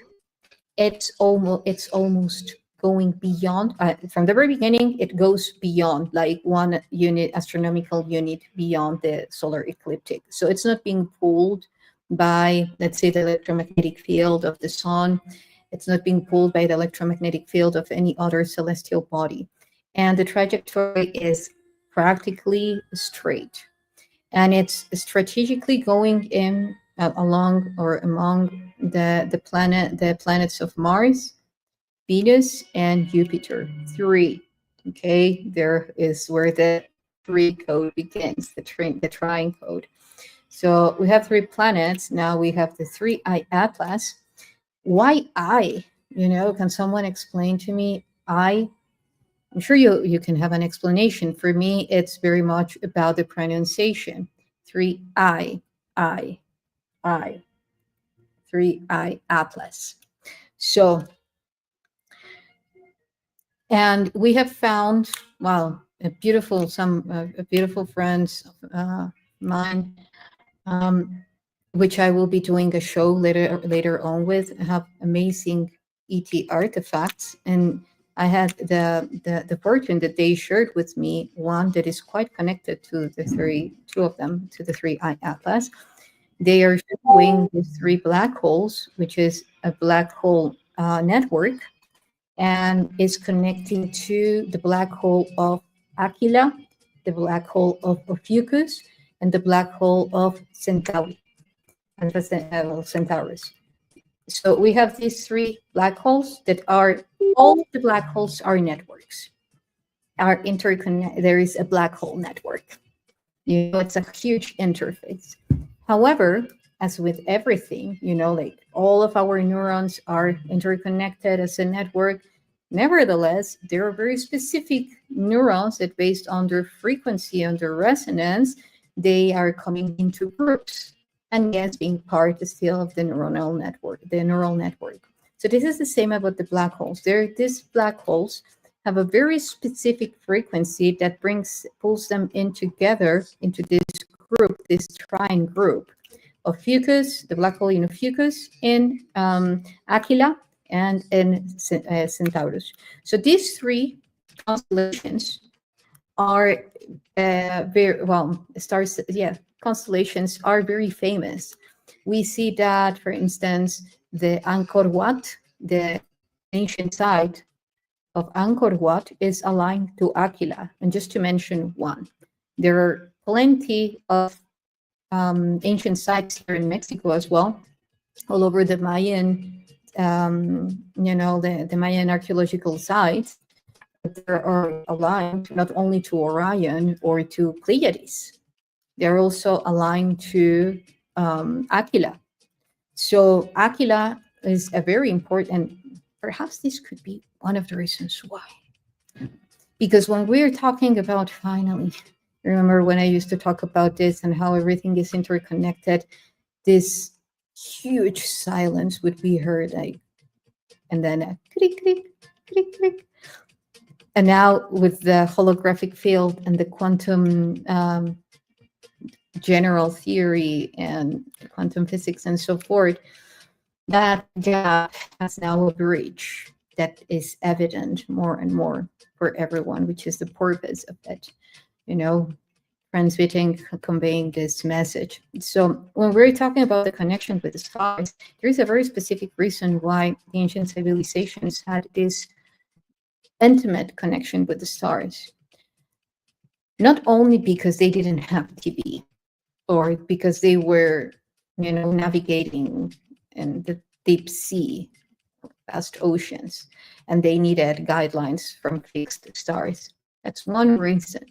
it's almost going beyond, from the very beginning, it goes beyond like 1 unit, astronomical unit beyond the solar ecliptic. So it's not being pulled by, let's say, the electromagnetic field of the sun. It's not being pulled by the electromagnetic field of any other celestial body. And the trajectory is practically straight. And it's strategically going in along or among the planets of Mars, Venus, and Jupiter. 3. Okay, there is where the 3 code begins, the Trine code. So we have 3 planets. Now we have the 3i Atlas. Why I? You know, can someone explain to me? I'm sure you can have an explanation. For me, it's very much about the pronunciation. 3i, I, 3i Atlas. So, and we have found, well, a beautiful friends of mine, which I will be doing a show later on with, have amazing ET artifacts. And I had the fortune that they shared with me one that is quite connected to two of them, to the 3i Atlas. They are showing the 3 black holes, which is a black hole network, and is connecting to the black hole of Aquila, the black hole of Ophiuchus, and the black hole of Centauri, Alpha Centaurus. So we have these 3 black holes that are, all the black holes are networks, are interconnected. There is a black hole network. You know, it's a huge interface. However, as with everything, you know, like all of our neurons are interconnected as a network. Nevertheless, there are very specific neurons that, based on their frequency and their resonance, they are coming into groups. And yes, being part still of the neural network. So this is the same about the black holes. These black holes have a very specific frequency that pulls them in together into this group, this Trine group. Ophiuchus, the black hole in Ophiuchus, in Aquila, and in Centaurus. So these 3 constellations are very, well, stars, yeah, constellations are very famous. We see that, for instance, the Angkor Wat, the ancient site of Angkor Wat, is aligned to Aquila. And just to mention one, there are plenty of ancient sites here in Mexico as well, all over the Mayan the Mayan archaeological sites, they are aligned not only to Orion or to Pleiades, they're also aligned to Aquila. So Aquila is a very important, perhaps this could be one of the reasons why. Because when we're talking about finally, remember when I used to talk about this and how everything is interconnected, this huge silence would be heard, like, and then a click, click, click, click. And now with the holographic field and the quantum general theory and quantum physics and so forth, that gap has now a bridge that is evident more and more for everyone, which is the purpose of it, transmitting, conveying this message. So when we're talking about the connection with the stars, there's a very specific reason why the ancient civilizations had this intimate connection with the stars. Not only because they didn't have TV or because they were, navigating in the deep sea, vast oceans, and they needed guidelines from fixed stars. That's one reason.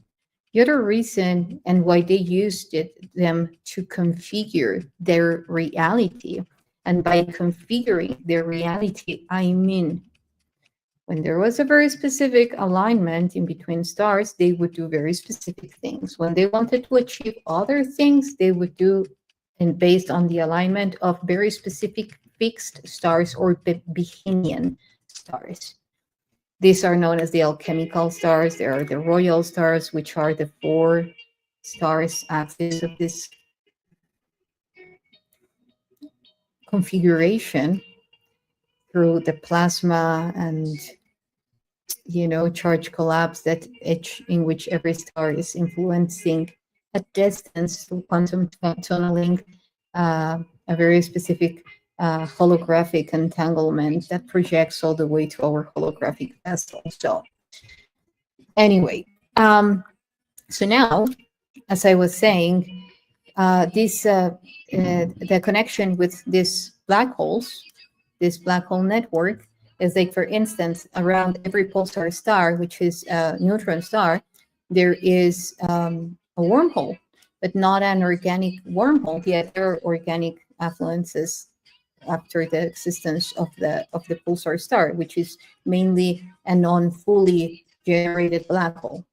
The other reason, and why they used them to configure their reality, and by configuring their reality, I mean, when there was a very specific alignment in between stars, they would do very specific things. When they wanted to achieve other things, they would do, and based on the alignment of very specific fixed stars or Behenian stars. These are known as the alchemical stars. There are the royal stars, which are the 4 stars axis of this configuration through the plasma and charge collapse that in which every star is influencing at distance through quantum tunneling a very specific holographic entanglement that projects all the way to our holographic vessel. So anyway, so now, as I was saying, the connection with these black holes, this black hole network, is like, for instance, around every pulsar star, which is a neutron star, there is a wormhole, but not an organic wormhole. Yet there are organic affluences after the existence of the pulsar star, which is mainly a non-fully generated black hole.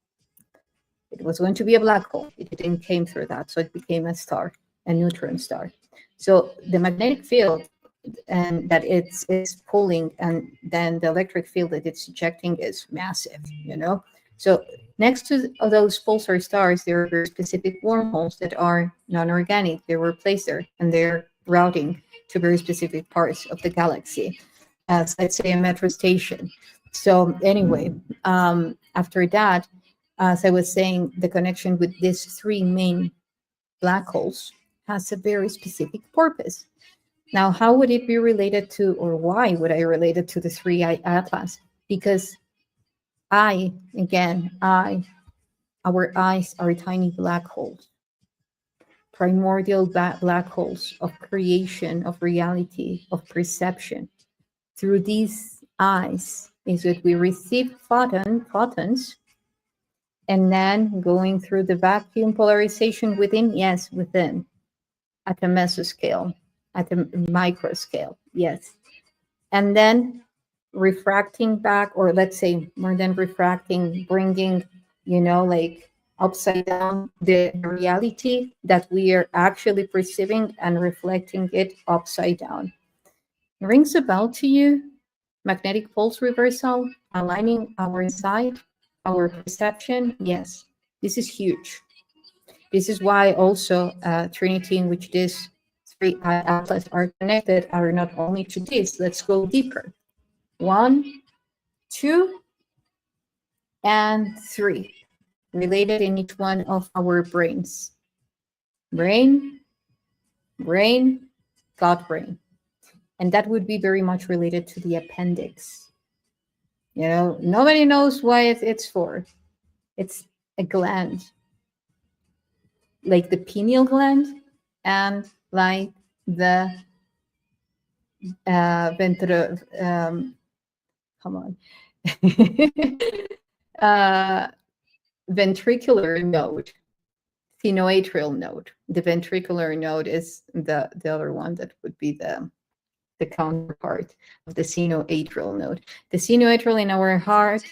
It was going to be a black hole. It didn't came through that, so it became a star, a neutron star. So the magnetic field and that it's pulling, and then the electric field that it's ejecting is massive, So next to those pulsar stars, there are very specific wormholes that are non-organic. They were placed there, and they're routing to very specific parts of the galaxy, as, let's say, a metro station. So anyway, after that, as I was saying, the connection with these 3 main black holes has a very specific purpose. Now, how would it be related to, or why would I relate it to the 3-eye atlas? Because our eyes are tiny black holes, primordial black holes of creation, of reality, of perception. Through these eyes is that we receive photons, and then going through the vacuum polarization within, at the mesoscale, at the micro scale, yes. And then refracting back, or let's say more than refracting, bringing, upside down the reality that we are actually perceiving and reflecting it upside down. Rings a bell to you? Magnetic pulse reversal, aligning our sight, our perception. Yes, this is huge. This is why also Trinity, in which these 3-eye atlas are connected, are not only to this. Let's go deeper. 1, 2, and 3, related in each one of our brains. Brain, God brain. And that would be very much related to the appendix. Nobody knows why it's for. It's a gland, like the pineal gland and like the ventro, come on, uh, ventricular node, sinoatrial node. The ventricular node is the other one that would be the counterpart of the sinoatrial node. The sinoatrial in our heart,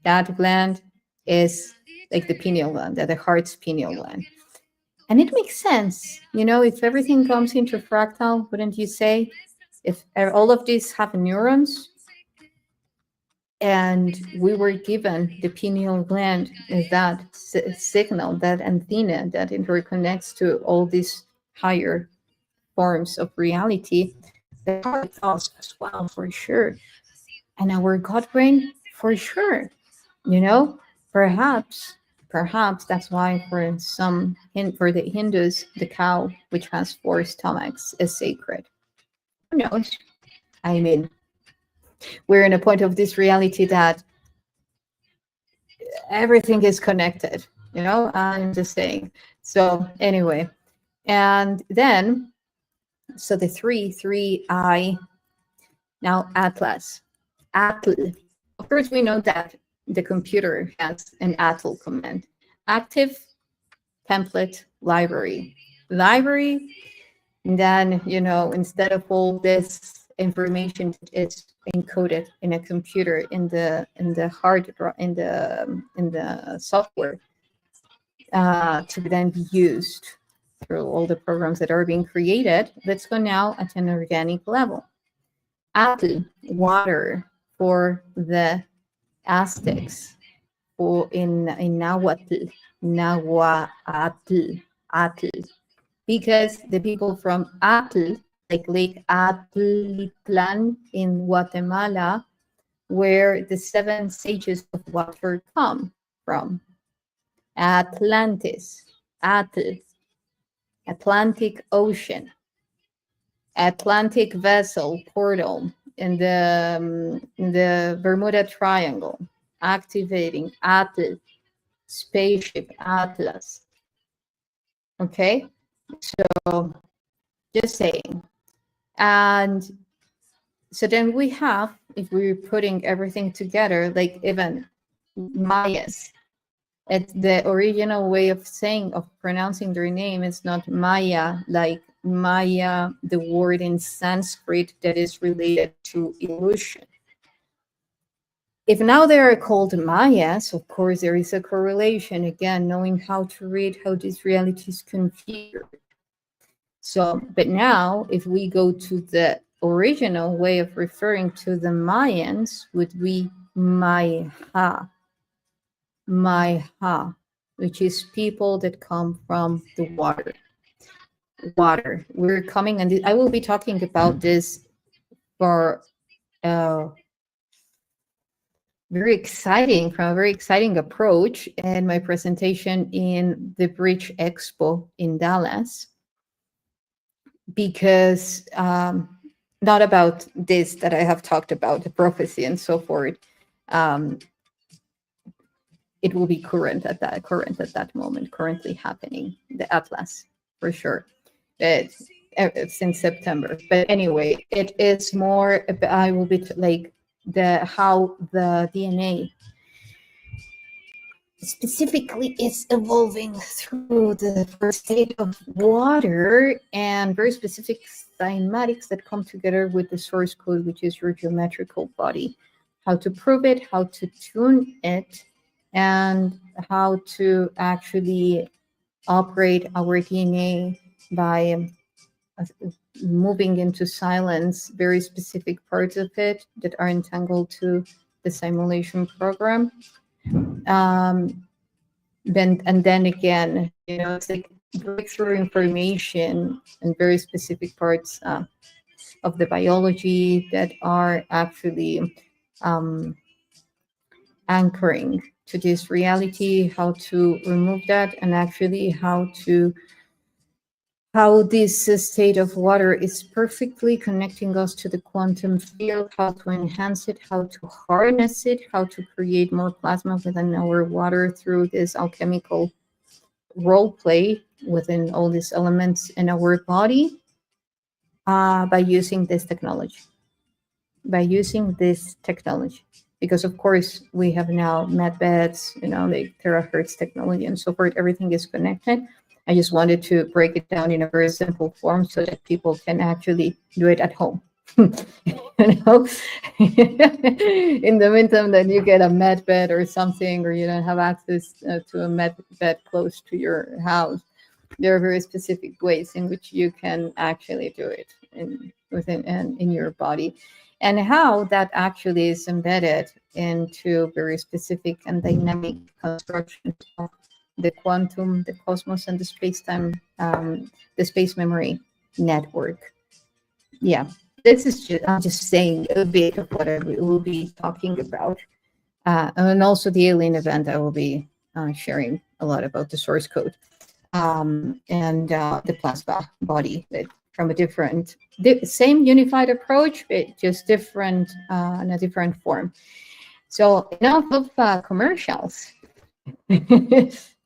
that gland is like the pineal gland, the heart's pineal gland. And it makes sense, you know, if everything comes into fractal, wouldn't you say? If all of these have neurons, and we were given the pineal gland as that signal, that antenna that interconnects to all these higher forms of reality, the heart thoughts as well, for sure. And our gut brain, for sure. You know, perhaps that's why for for the Hindus, the cow, which has 4 stomachs, is sacred. Who knows? I mean, we're in a point of this reality that everything is connected, you know, I'm just saying. So anyway, and then, so the three eye, now Atlas. ATL. Of course, we know that the computer has an ATL command. Active template library. Library, then, you know, instead of all this information, it's encoded in a computer in the hard in the software to then be used through all the programs that are being created. Let's go now at an organic level. Atl, water, for the Aztecs, or in Nahuatl, Atl, because the people from Atl, like Lake Atitlan in Guatemala, where the 7 sages of water come from. Atlantis, Atl, Atlantic Ocean, Atlantic vessel portal in the Bermuda Triangle, activating Atl, spaceship Atlas. Okay, so just saying. And so then we have, if we're putting everything together, like even Mayas, it's the original way of saying, of pronouncing their name is not Maya, like Maya, the word in Sanskrit that is related to illusion. If now they are called Mayas, of course, there is a correlation, again, knowing how to read how this reality is configured. So, but now, if we go to the original way of referring to the Mayans, would be Maya, which is people that come from the water. We're coming, and I will be talking about this for very exciting, from a very exciting approach in my presentation in the Bridge Expo in Dallas, because not about this that I have talked about, the prophecy and so forth. It will be current at that moment, currently happening, the Atlas, for sure. It's in September. But anyway, it is more, I will be like how the DNA specifically is evolving through the first state of water, and very specific cymatics that come together with the source code, which is your geometrical body. How to prove it, how to tune it, and how to actually operate our DNA by moving into silence very specific parts of it that are entangled to the simulation program. Then again, you know, it's like breakthrough information and very specific parts of the biology that are actually anchoring to this reality, how to remove that, and actually how this state of water is perfectly connecting us to the quantum field, how to enhance it, how to harness it, how to create more plasma within our water through this alchemical role play within all these elements in our body. by using this technology. Because of course we have now med beds, the terahertz technology and so forth. Everything is connected. I just wanted to break it down in a very simple form so that people can actually do it at home. In the meantime, that you get a med bed or something, or you don't have access to a med bed close to your house, there are very specific ways in which you can actually do it in your body, and how that actually is embedded into very specific and dynamic constructions of the quantum, the cosmos, and the space-time, the space memory network. Yeah, this is just, I'm just saying a bit of what I will be talking about. And also the alien event, I will be sharing a lot about the source code, and the plasma body, but from a different, same unified approach, but just different, in a different form. So enough of commercials.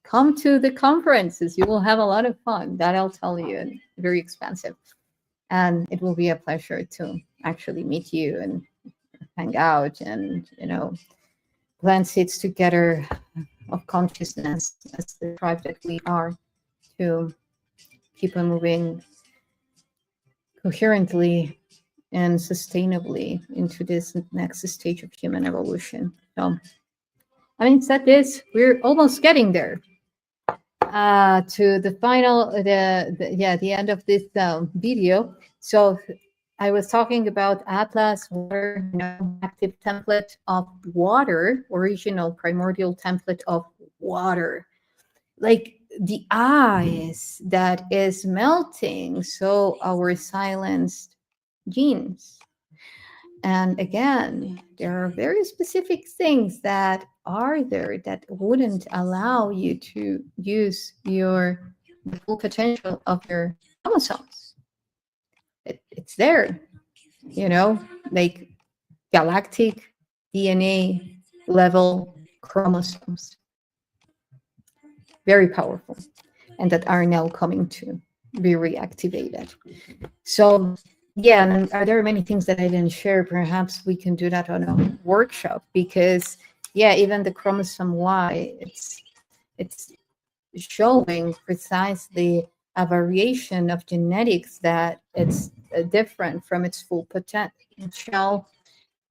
Come to the conferences. You will have a lot of fun. That I'll tell you. And very expensive. And it will be a pleasure to actually meet you and hang out and, plant seeds together of consciousness as the tribe that we are, to keep on moving coherently and sustainably into this next stage of human evolution. So, having said this, we're almost getting there. To the final, the end of this video. So I was talking about Atlas water, active template of water, original primordial template of water, like the ice that is melting. So our silenced genes. And again, there are very specific things that are there that wouldn't allow you to use the full potential of your chromosomes. It's there, like galactic DNA level chromosomes. Very powerful, and that are now coming to be reactivated. So yeah, and there are many things that I didn't share. Perhaps we can do that on a workshop, because even the chromosome Y, it's showing precisely a variation of genetics that it's different from its full potential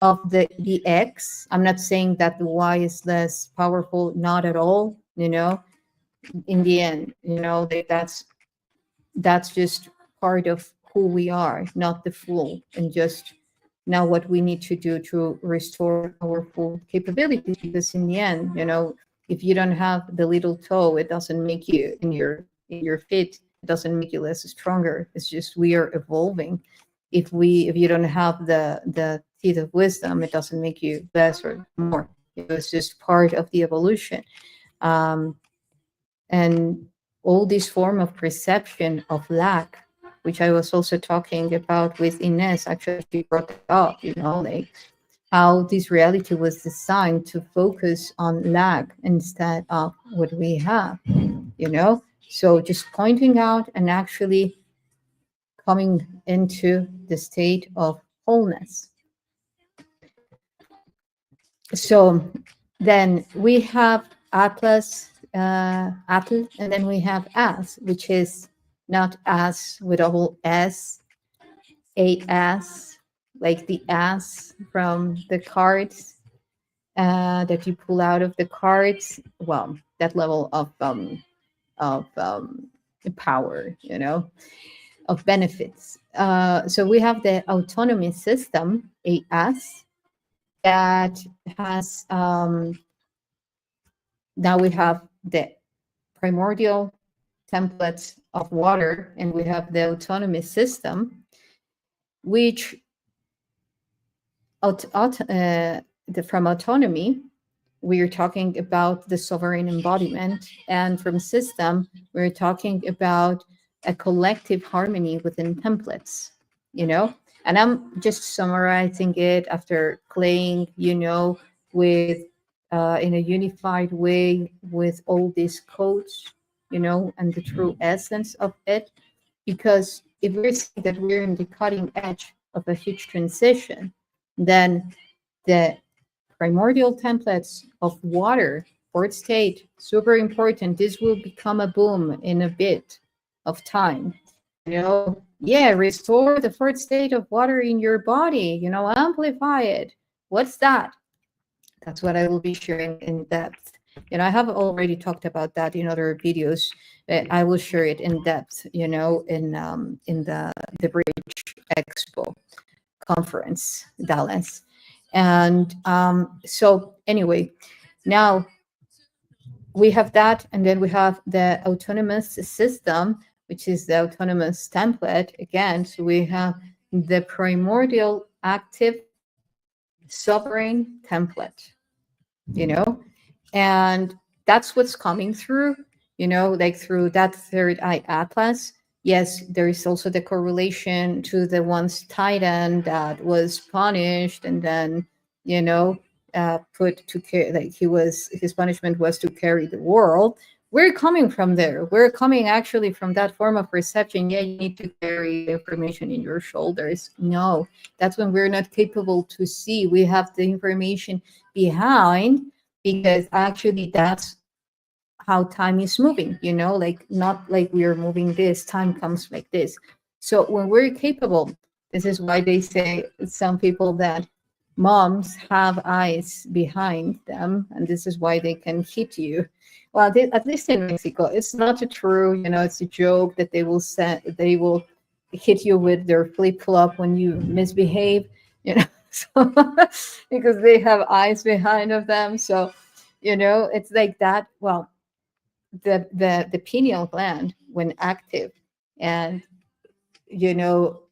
of the X. I'm not saying that the Y is less powerful, not at all. In the end, that's just part of who we are, not the full, and just now what we need to do to restore our full capabilities. Because in the end, if you don't have the little toe, it doesn't make you in your feet, it doesn't make you less stronger. It's just we are evolving. If you don't have the teeth of wisdom, it doesn't make you less or more. It's just part of the evolution. And all this form of perception of lack, which I was also talking about with Ines. Actually, she brought it up, like how this reality was designed to focus on lack instead of what we have, So just pointing out and actually coming into the state of wholeness. So then we have Atlas, Atl, and then we have AS, which is not as with a whole S, AS, like the ass from the cards that you pull out of the cards. Well, that level of power, of benefits. So we have the autonomy system, AS, that has now we have the primordial templates of water, and we have the autonomy system, which from autonomy, we're talking about the sovereign embodiment, and from system, we're talking about a collective harmony within templates, and I'm just summarizing it after playing, with in a unified way with all these codes, and the true essence of it, because if we're saying that we're in the cutting edge of a huge transition, then the primordial templates of water, fourth state, super important. This will become a boom in a bit of time. You know, yeah, restore the fourth state of water in your body, you know, amplify it. What's that? That's what I will be sharing in depth. You know, I have already talked about that in other videos. I will share it in depth, you know, in the Bridge Expo conference, Dallas. And so anyway, now we have that, and then we have the autonomous system, which is the autonomous template again. So we have the primordial active sovereign template, you know, and that's what's coming through, you know, like through that third eye atlas. Yes, there is also the correlation to the once titan that was punished and then, you know, put to care, like his punishment was to carry the world. We're coming from there. We're coming actually from that form of perception. Yeah, you need to carry information in your shoulders. No, that's when we're not capable to see. We have the information behind, because actually that's how time is moving, you know, like not like we are moving this, time comes like this. So when we're capable, this is why they say, some people, that moms have eyes behind them, and this is why they can hit you. Well, at least in Mexico, it's not true, you know, it's a joke that they will hit you with their flip flop when you misbehave, you know. So because they have eyes behind of them. So, you know, it's like that. Well, the pineal gland, when active, and you know,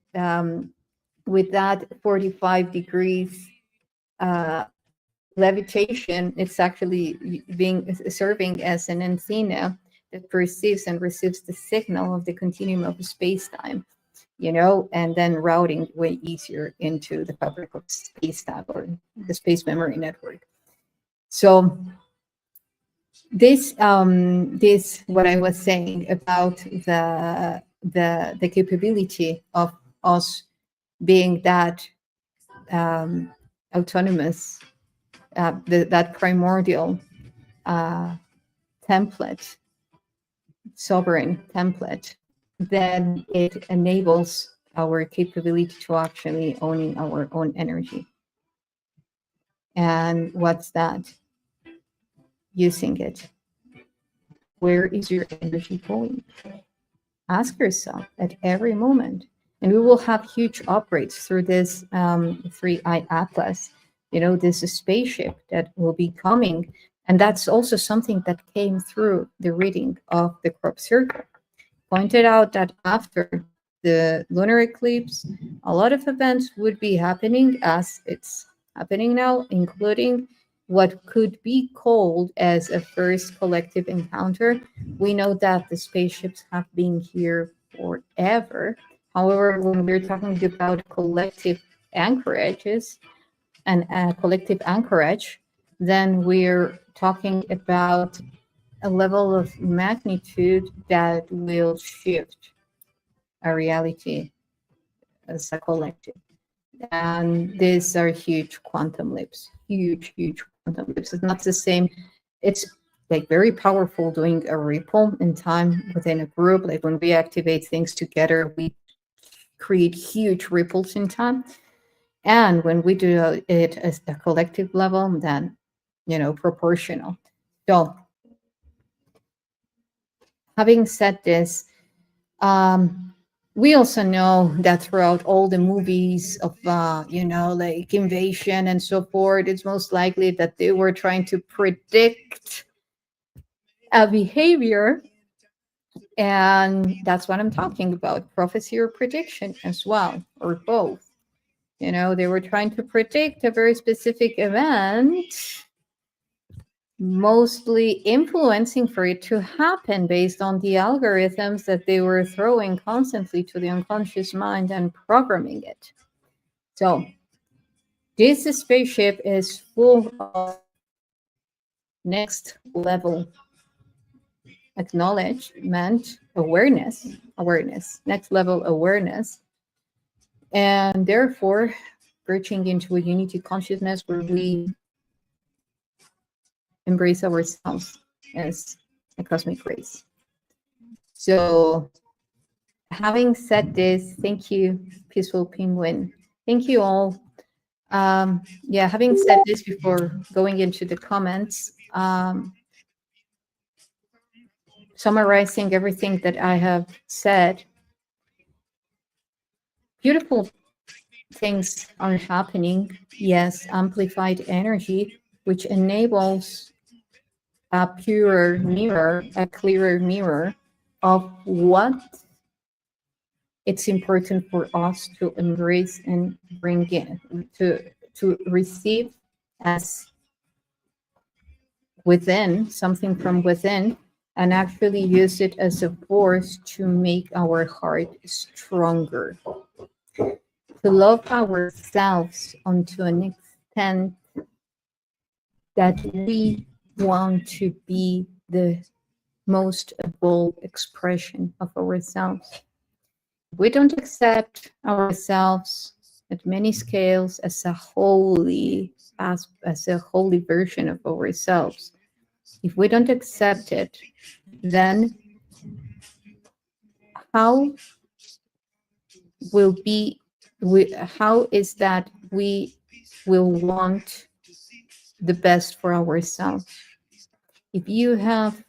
with that 45 degrees uh, levitation, it's actually being serving as an antenna that perceives and receives the signal of the continuum of space-time, you know, and then routing way easier into the fabric of space-time, or the space memory network. So this what I was saying about the capability of us being that autonomous, that primordial template, sovereign template, then it enables our capability to actually owning our own energy. And what's that? Using it. Where is your energy going? Ask yourself at every moment. And we will have huge upgrades through this 3i Atlas, you know, this spaceship that will be coming. And that's also something that came through the reading of the crop circle. Pointed out that after the lunar eclipse, a lot of events would be happening as it's happening now, including what could be called as a first collective encounter. We know that the spaceships have been here forever. However, when we're talking about collective anchorages and collective anchorage, then we're talking about a level of magnitude that will shift our reality as a collective. And these are huge quantum leaps, huge quantum leaps. It's not the same. It's like very powerful doing a ripple in time within a group. Like when we activate things together, we create huge ripples in time. And when we do it as a collective level, then, you know, proportional. So having said this, we also know that throughout all the movies of, you know, like invasion and so forth, it's most likely that they were trying to predict a behavior. And that's what I'm talking about, prophecy or prediction as well, or both. You know, they were trying to predict a very specific event, mostly influencing for it to happen based on the algorithms that they were throwing constantly to the unconscious mind and programming it. So this spaceship is full of next level acknowledgement, awareness, next level awareness, and therefore bridging into a unity consciousness where we embrace ourselves as a cosmic race. So having said this, thank you, Peaceful Penguin. Thank you all. Yeah, having said this before going into the comments, summarizing everything that I have said, beautiful things are happening. Yes, amplified energy, which enables a purer mirror, a clearer mirror of what it's important for us to embrace and bring in, to receive as within, something from within, and actually use it as a force to make our heart stronger, to love ourselves unto an extent that we want to be the most evolved expression of ourselves. We don't accept ourselves at many scales as a holy version of ourselves. If we don't accept it, then how will how is that we will want the best for ourselves? If you have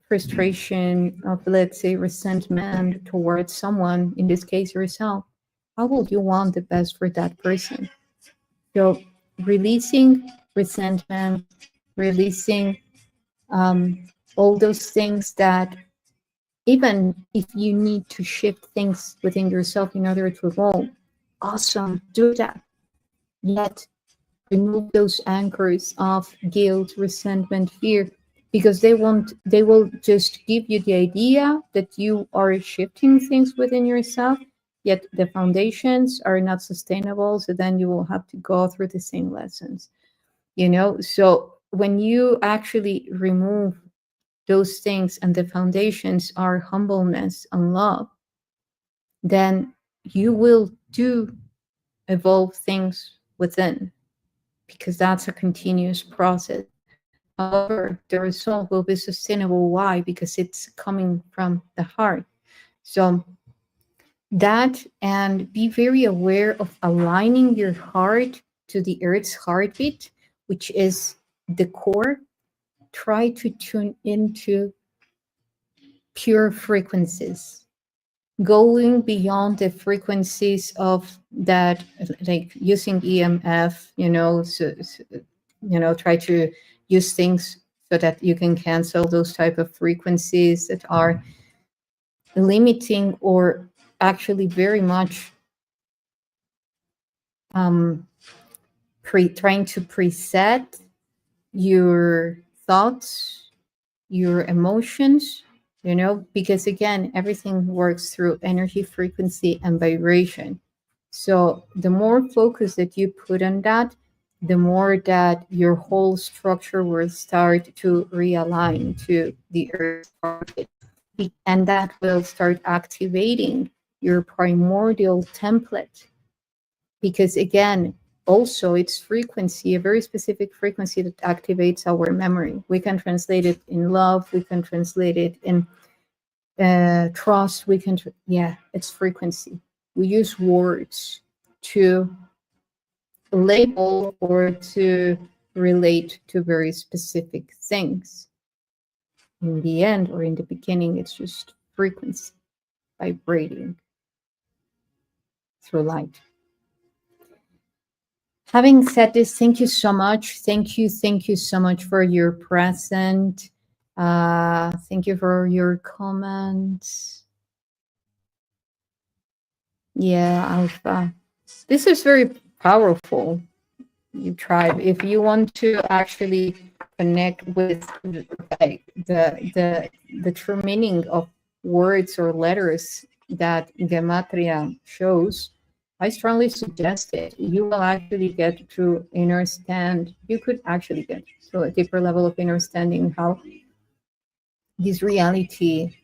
frustration of, let's say, resentment towards someone, in this case yourself, how will you want the best for that person? So releasing resentment, releasing all those things that, even if you need to shift things within yourself in order to evolve, awesome, do that. Yet remove those anchors of guilt, resentment, fear, because they will just give you the idea that you are shifting things within yourself, yet the foundations are not sustainable. So then you will have to go through the same lessons, So when you actually remove those things and the foundations are humbleness and love, then you will do evolve things within, because that's a continuous process. However, the result will be sustainable. Why? Because it's coming from the heart. So that, and be very aware of aligning your heart to the Earth's heartbeat, which is the core. Try to tune into pure frequencies, going beyond the frequencies of that, like using EMF, try to use things so that you can cancel those type of frequencies that are limiting or actually very much trying to preset your thoughts, your emotions, because again, everything works through energy, frequency, and vibration. So the more focus that you put on that, the more that your whole structure will start to realign to the Earth's orbit. And that will start activating your primordial template. Because again, also it's frequency, a very specific frequency that activates our memory. We can translate it in love, we can translate it in trust, it's frequency. We use words to label or to relate to very specific things. In the end, or in the beginning, it's just frequency vibrating through light. Having said this, thank you so much. Thank you so much for your present. Thank you for your comments. Yeah, Alpha. This is very powerful. You tribe. If you want to actually connect with like the true meaning of words or letters that Gematria shows, I strongly suggest it. You will actually get to understand. You could actually get to a deeper level of understanding how this reality,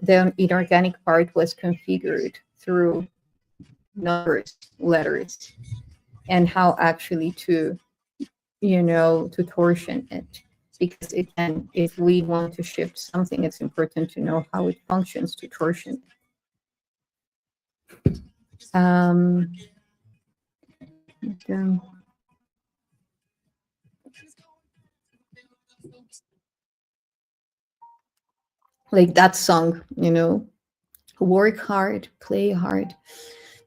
the inorganic part was configured through numbers, letters, and how actually to, to torsion it. Because again, if we want to shift something, it's important to know how it functions to torsion it. Like that song, work hard, play hard.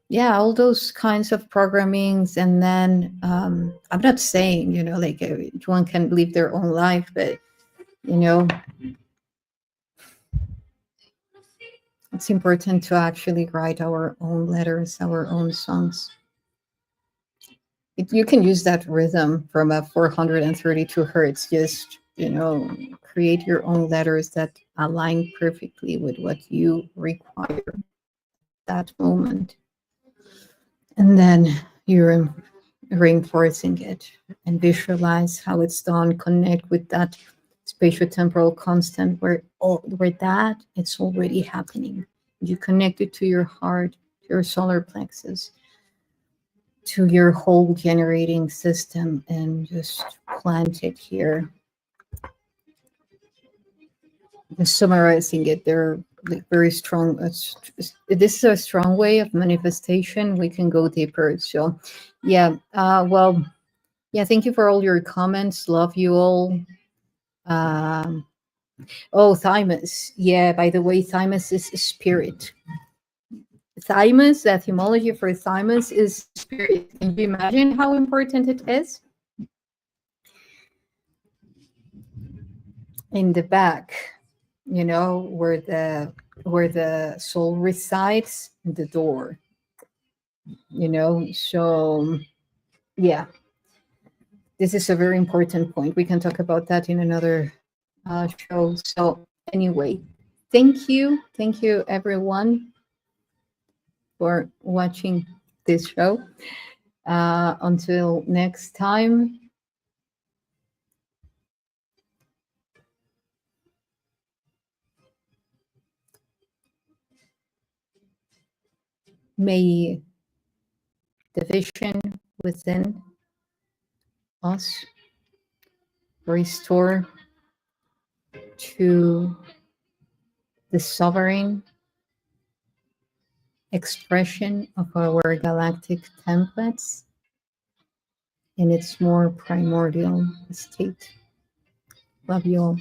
Yeah, all those kinds of programmings. And then I'm not saying, like one can live their own life, but, it's important to actually write our own letters, our own songs. You can use that rhythm from a 432 hertz, just, create your own letters that align perfectly with what you require that moment. And then you're reinforcing it and visualize how it's done, connect with that spatiotemporal constant where that it's already happening. You connect it to your heart, to your solar plexus, to your whole generating system, and just plant it here. Just summarizing it, they're like very strong. This is a strong way of manifestation. We can go deeper. So, yeah. Well, yeah. Thank you for all your comments. Love you all. Oh, thymus. Yeah. By the way, thymus is spirit. Thymus. The etymology for thymus is spirit. Can you imagine how important it is? In the back, where the soul resides, the door. So yeah, this is a very important point. We can talk about that in another show. So anyway, thank you everyone for watching this show. Until next time, may the vision within us restore to the sovereign expression of our galactic templates in its more primordial state. Love you all.